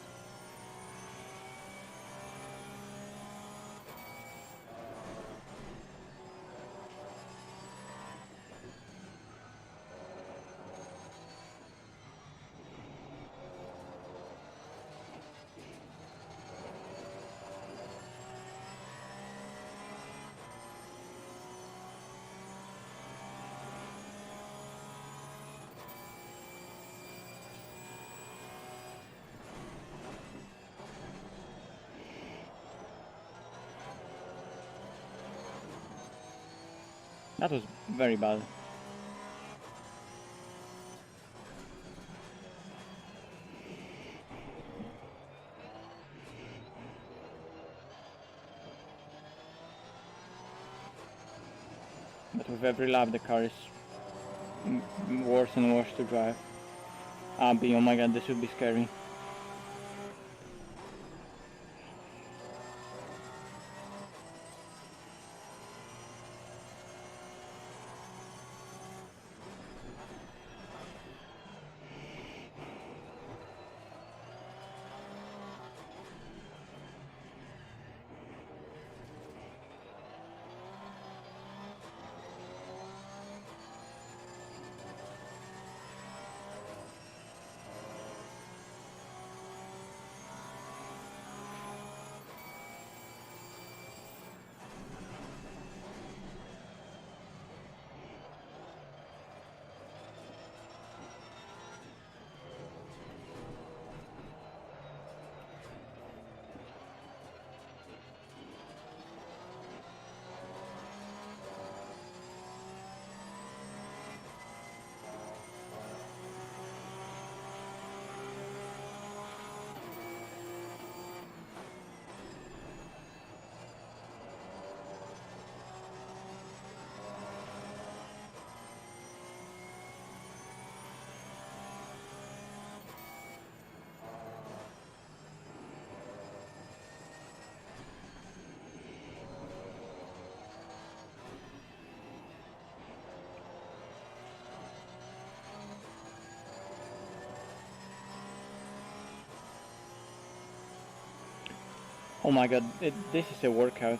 That was very bad. But with every lap the car is worse and worse to drive. Abby, oh my god, this would be scary. Oh my god, this is a workout.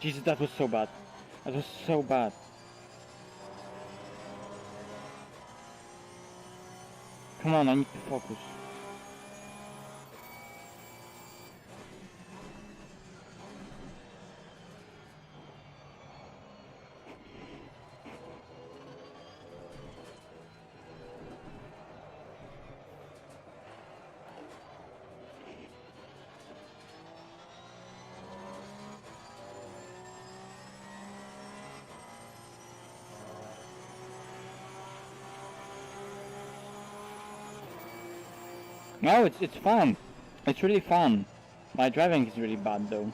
Jesus, that was so bad. That was so bad. Come on, I need to focus. No, it's fun. It's really fun. My driving is really bad though.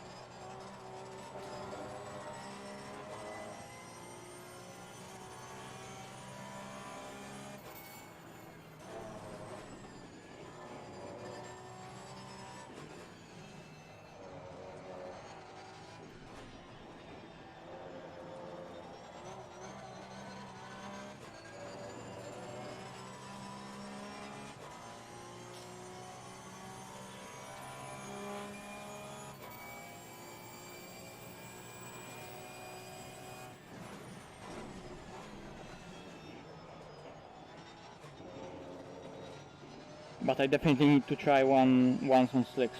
But I definitely need to try once on slicks.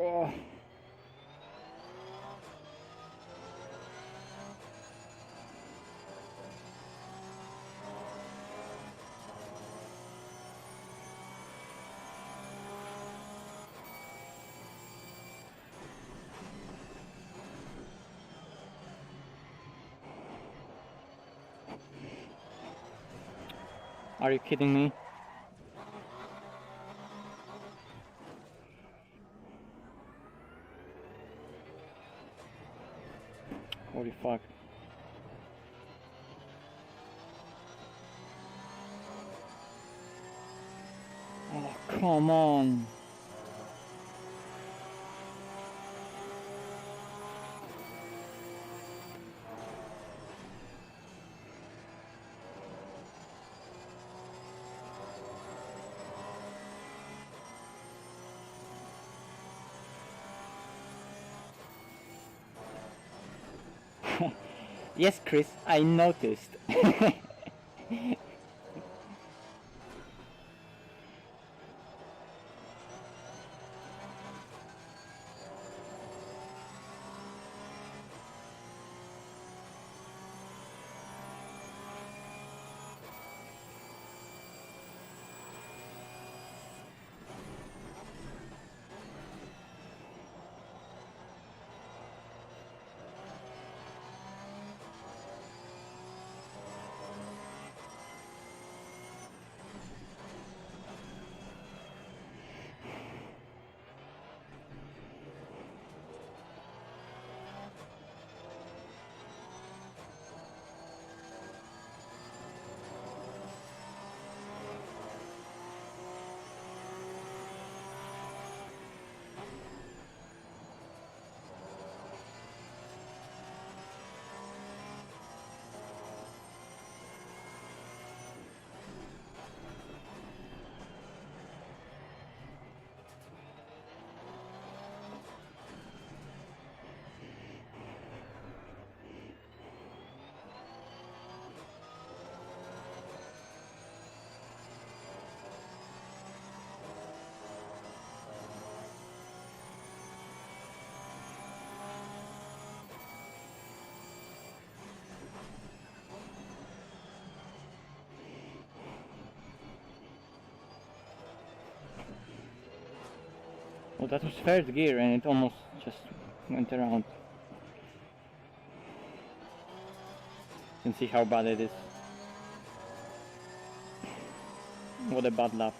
Oh. Are you kidding me? Holy fuck. Oh, come on. Yes, Chris, I noticed. Well, that was third gear and it almost just went around. You can see how bad it is. What a bad lap.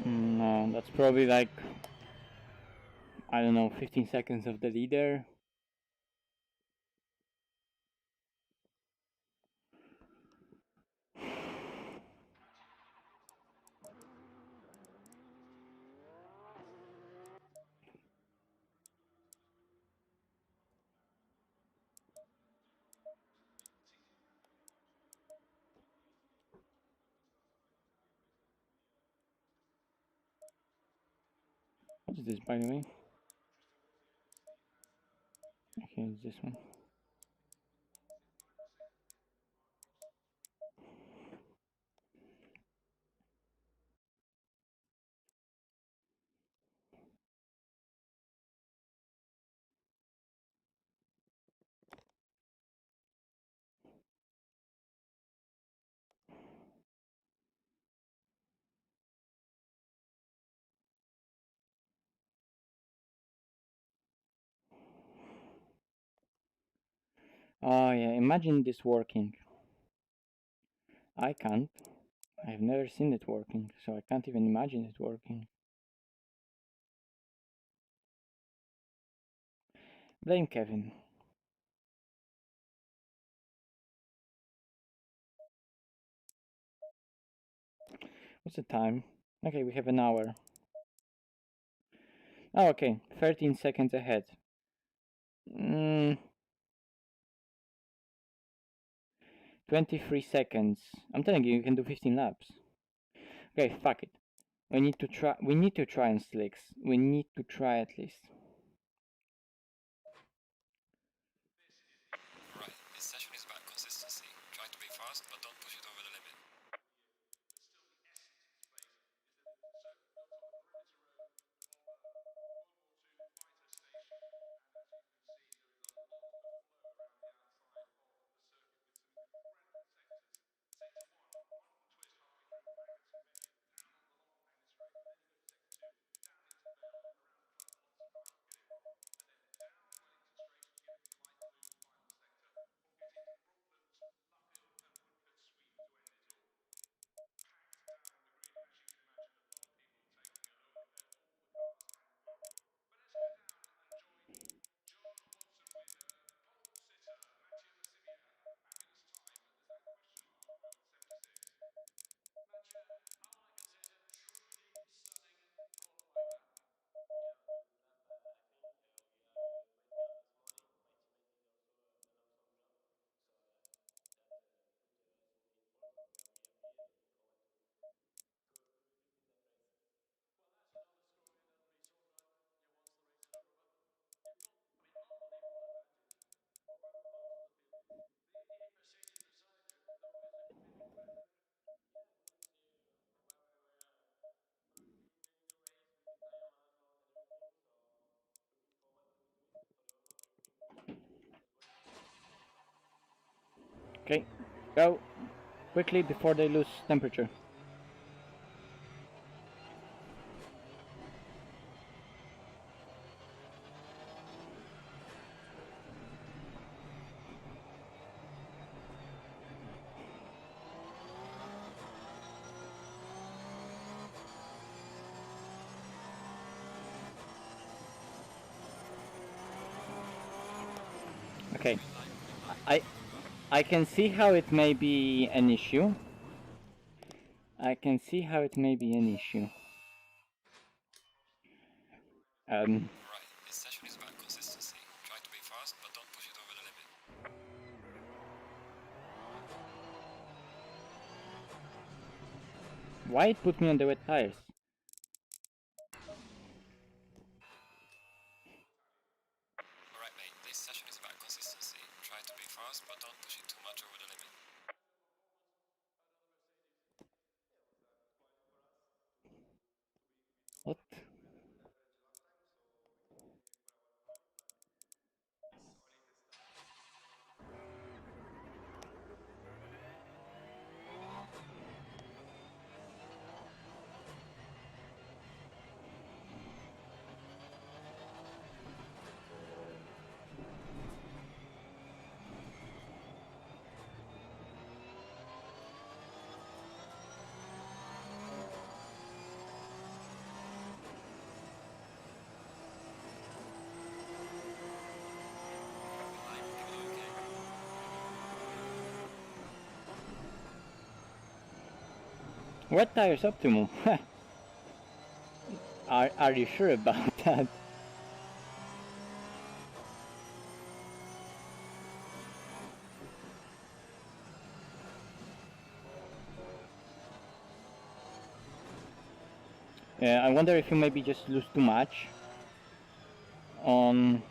No, that's probably like, I don't know, 15 seconds of the leader. What is this, by the way? Okay, it's this one. Oh yeah, imagine this working. I can't. I've never seen it working, so I can't even imagine it working. Blame Kevin. What's the time? Okay, we have an hour. Oh, okay, 13 seconds ahead. 23 seconds. I'm telling you, you can do 15 laps. Okay, fuck it. We need to try. We need to try on slicks. We need to try at least. Right, this session is about consistency. Try to be fast, but don't push it over the limit. Okay, go quickly before they lose temperature. Okay, I can see how it may be an issue. I can see how it may be an issue. Right, this session is about consistency. Try to be fast, but don't push it over the limit. Why it put me on the wet tires? Alright mate, this session is about consistency. Try to be fast, but don't push it too much over the limit. What? Wet tires optimum. Are you sure about that? I wonder if you maybe just lose too much on...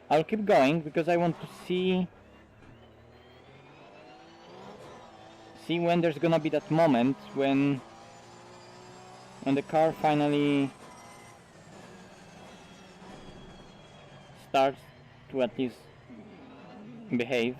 I'll keep going because I want to see when there's gonna be that moment when the car finally starts to at least behave.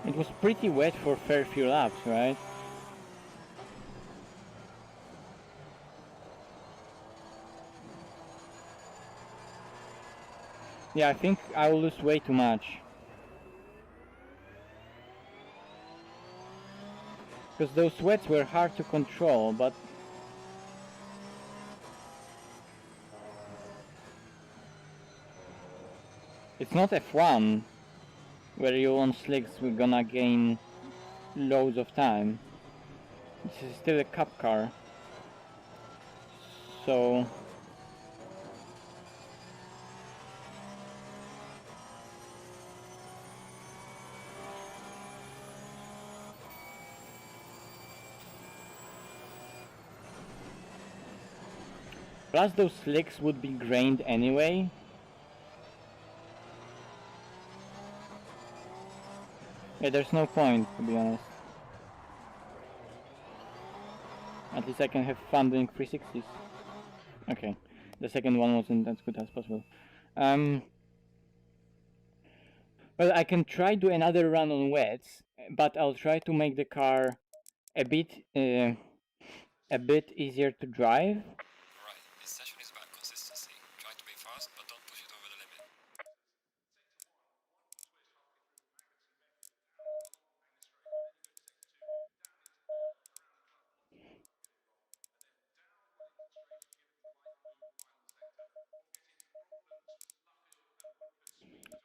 It was pretty wet for fair few laps, right? Yeah, I think I will lose way too much. Because those sweats were hard to control, but... It's not F1, where you on slicks we're gonna gain loads of time. This is still a cup car. So... Plus those slicks would be grained anyway. Yeah, there's no point, to be honest. At least I can have fun doing 360s. Okay, the second one wasn't as good as possible. Well, I can try do another run on wets, but I'll try to make the car a bit easier to drive. Right, this session is about consistency. Try to be fast, but don't push it over the limit.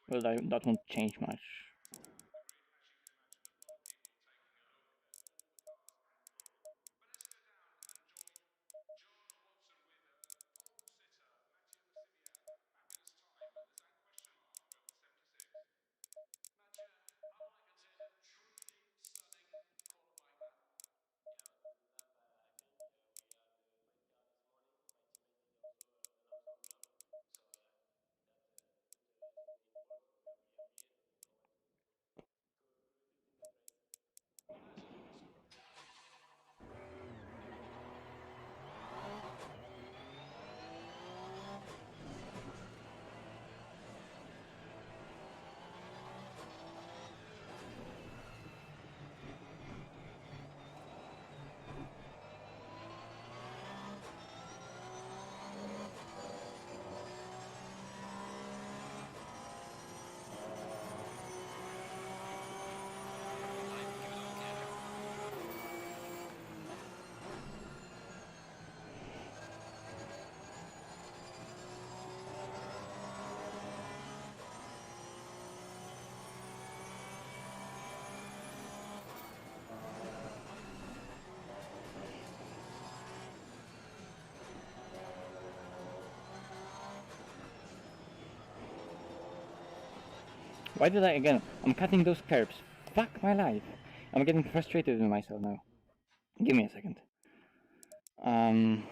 Well, that won't change much. Why did I again? I'm cutting those curves. Fuck my life. I'm getting frustrated with myself now. Give me a second. Right,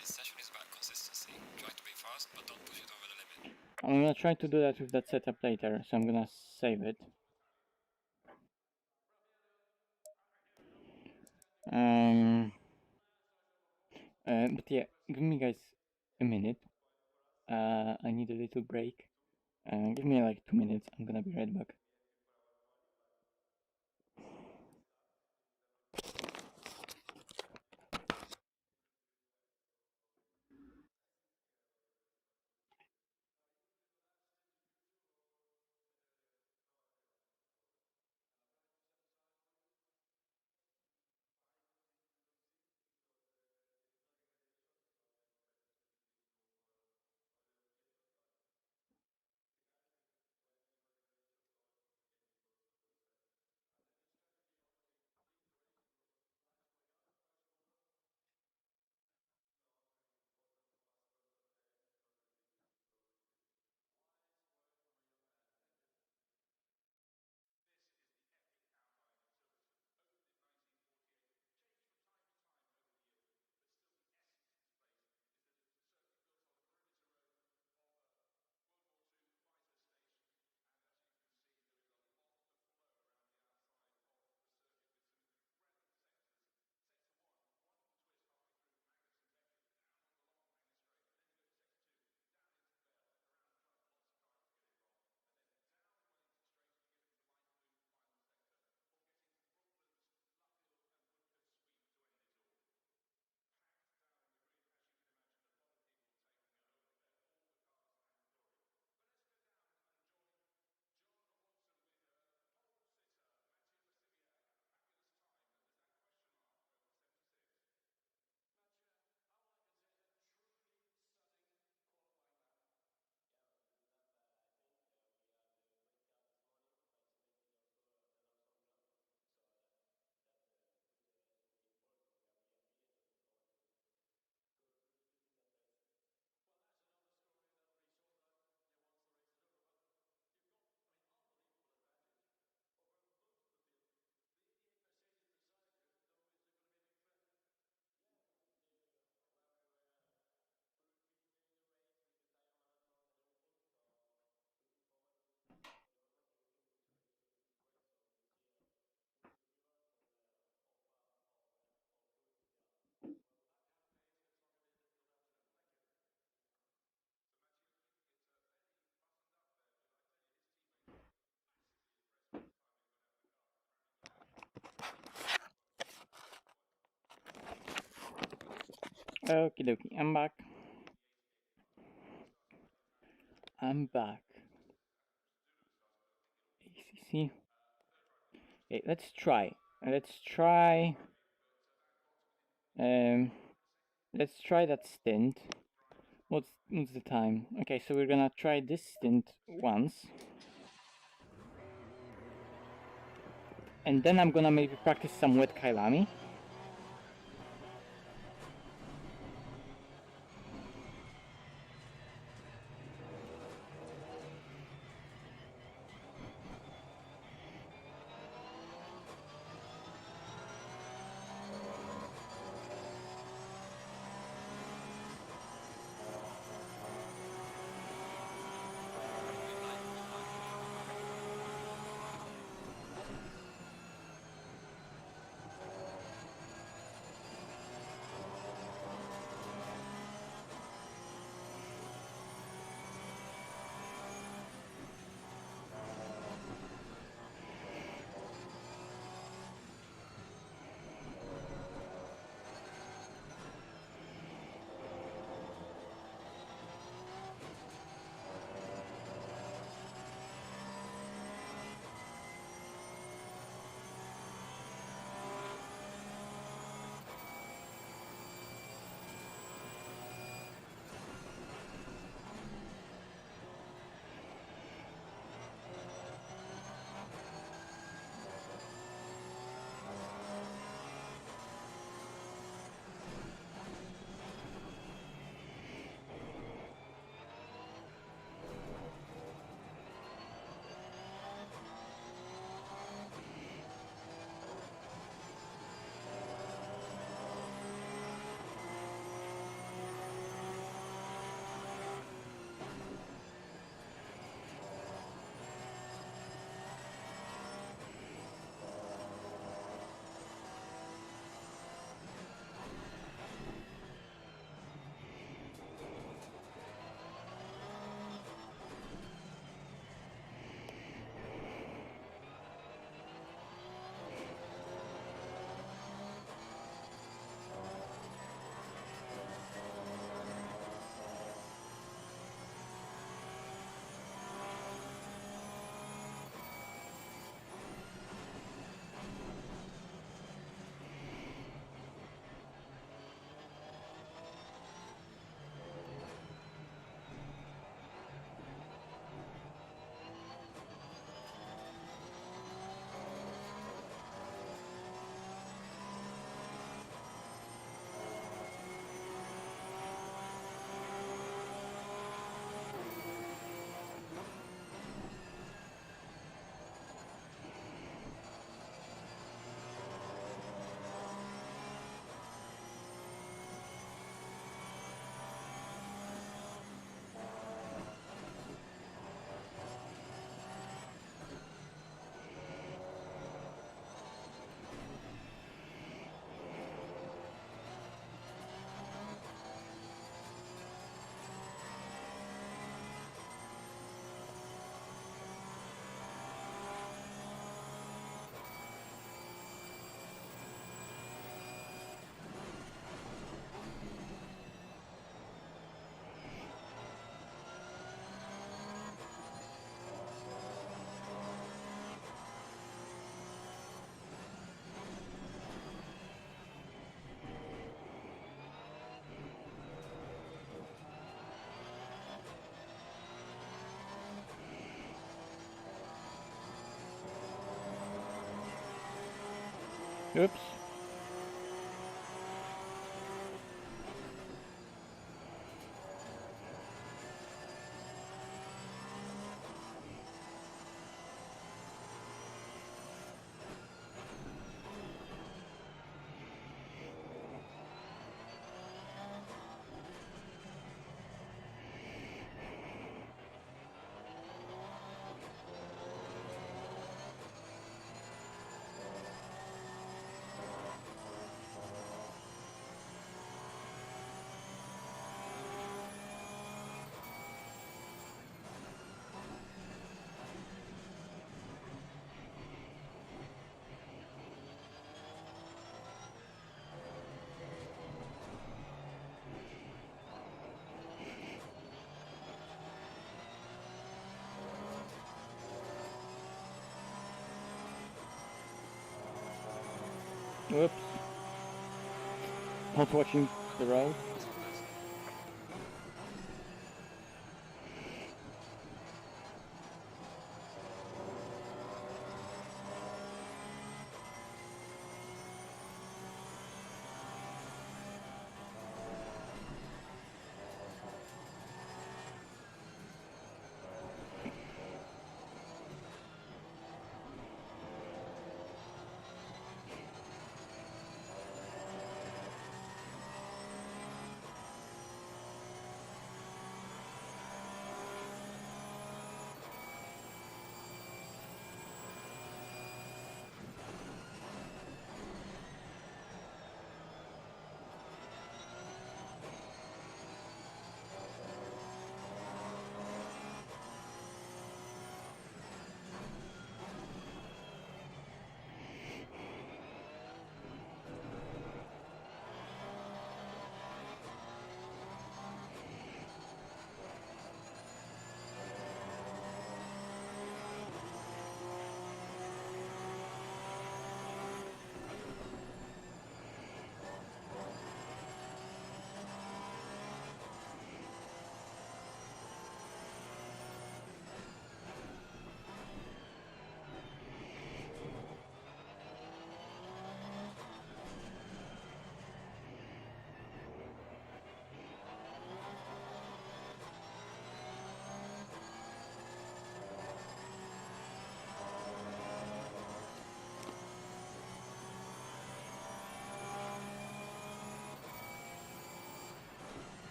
this session is about consistency. Try to be fast, but don't push it over the limit. I'm gonna try to do that with that setup later, so I'm gonna save it. But yeah, give me guys a minute. I need a little break. Give me like 2 minutes. I'm gonna be right back. Okie dokie, I'm back. I'm back. ACC. Okay, let's try. Um, let's try that stint. What's the time? Okay, so we're gonna try this stint once. And then I'm gonna maybe practice some wet KYALAMI. Oops. Whoops. Not watching the road.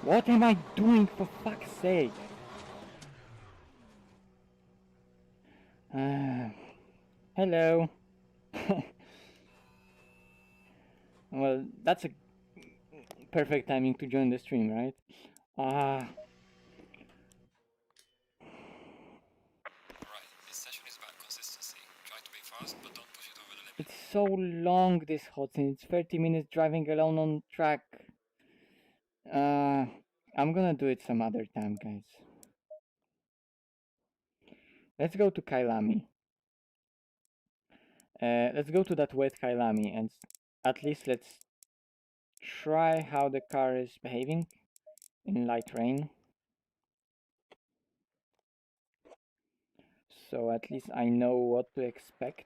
What am I doing, for fuck's sake? Hello. Well, that's a perfect timing to join the stream, right? Right, this session is about consistency. Try to be fast, but don't push it over the limit. It's so long, this hotspot. It's 30 minutes driving alone on track. I'm gonna do it some other time, guys. Let's go to KYALAMI. Let's go to that wet KYALAMI and at least let's try how the car is behaving in light rain. So at least I know what to expect.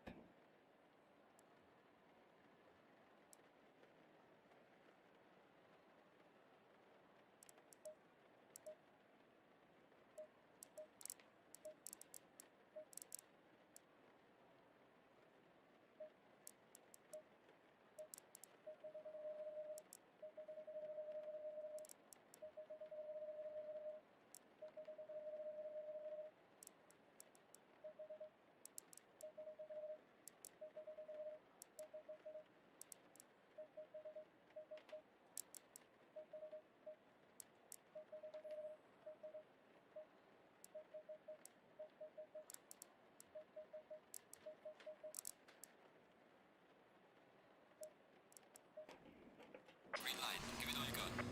Green line, give it all you got.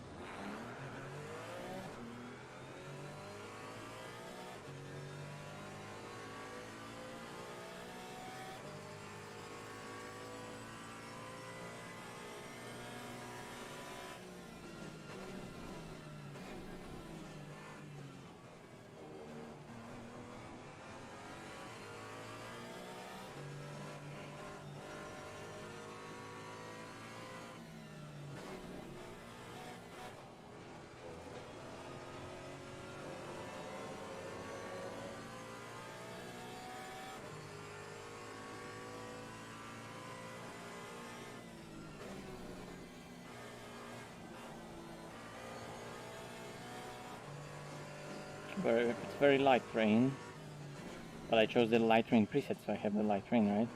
it's very light rain. But I chose the light rain preset, so I have the light rain, right?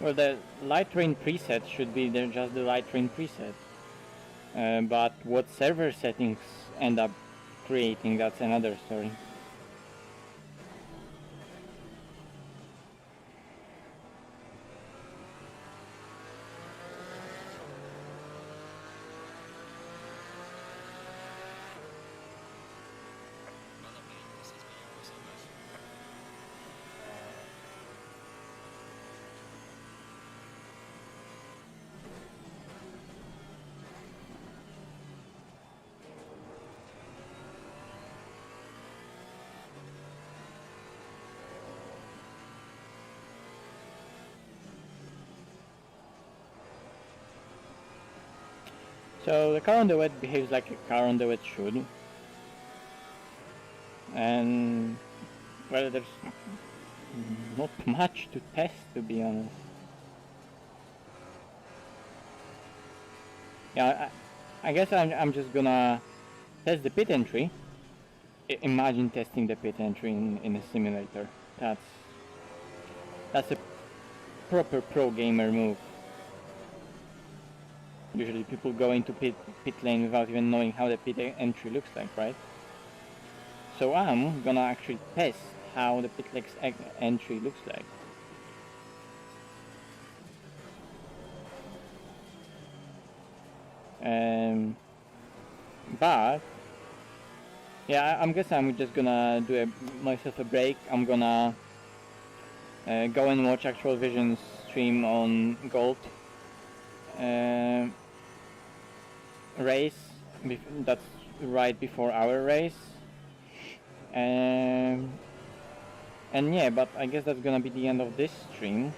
Well, the light rain preset should be there, just the light rain preset. But what server settings end up creating, that's another story. So the car on the wet behaves like a car on the wet should. And well, there's not much to test, to be honest. Yeah, I guess I'm just gonna test the pit entry. Imagine testing the pit entry in a simulator. That's a proper pro gamer move. Usually people go into pit lane without even knowing how the pit entry looks like, right? So I'm gonna actually test how the pit entry looks like. But yeah, I'm guessing I'm just gonna do myself a break. I'm gonna go and watch Actual Vision's stream on Gold race. That's right before our race. And yeah, but I guess that's gonna be the end of this stream.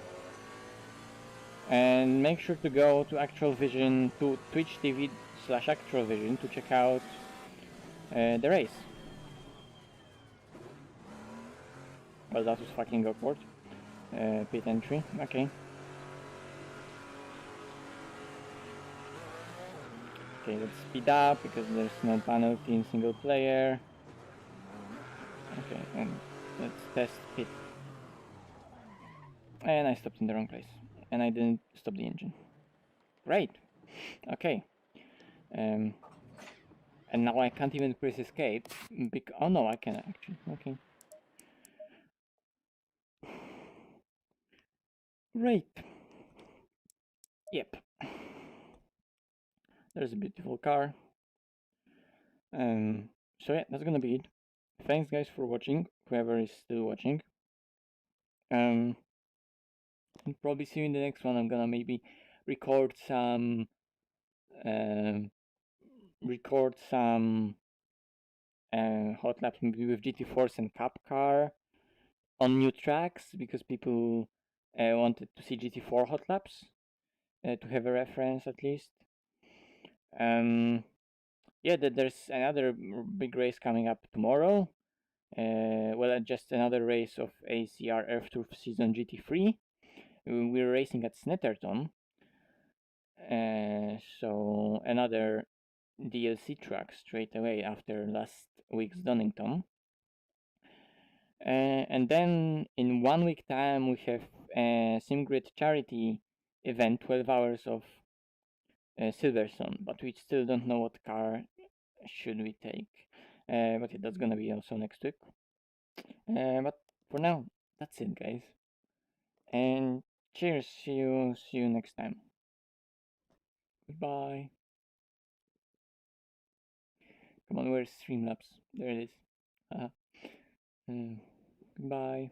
And make sure to go to Actual Vision, to Twitch TV/Actual Vision to check out the race. Well, that was fucking awkward. Pit entry. Okay. Okay, let's speed up because there's no penalty in single player. Okay, and let's test pit. And I stopped in the wrong place. And I didn't stop the engine. Great. Okay. And now I can't even press escape. Oh no, I can actually. Okay. Great. Yep. There's a beautiful car. So yeah, that's gonna be it. Thanks guys for watching, whoever is still watching. I'll probably see you in the next one. I'm gonna maybe record some hot laps maybe with GT4 and Cup car on new tracks because people wanted to see GT4 hot laps to have a reference at least. Yeah, there's another big race coming up tomorrow. Well, just another race of ACR Earth Tour Season GT3. We're racing at Snetterton. So another DLC track straight away after last week's Donington. And then in 1 week time we have a SimGrid charity event, 12 hours of Silverstone, but we still don't know what car should we take. But yeah, that's gonna be also next week. But for now, that's it, guys. And cheers. See you next time. Goodbye. Come on, where's Streamlabs? There it is. Goodbye.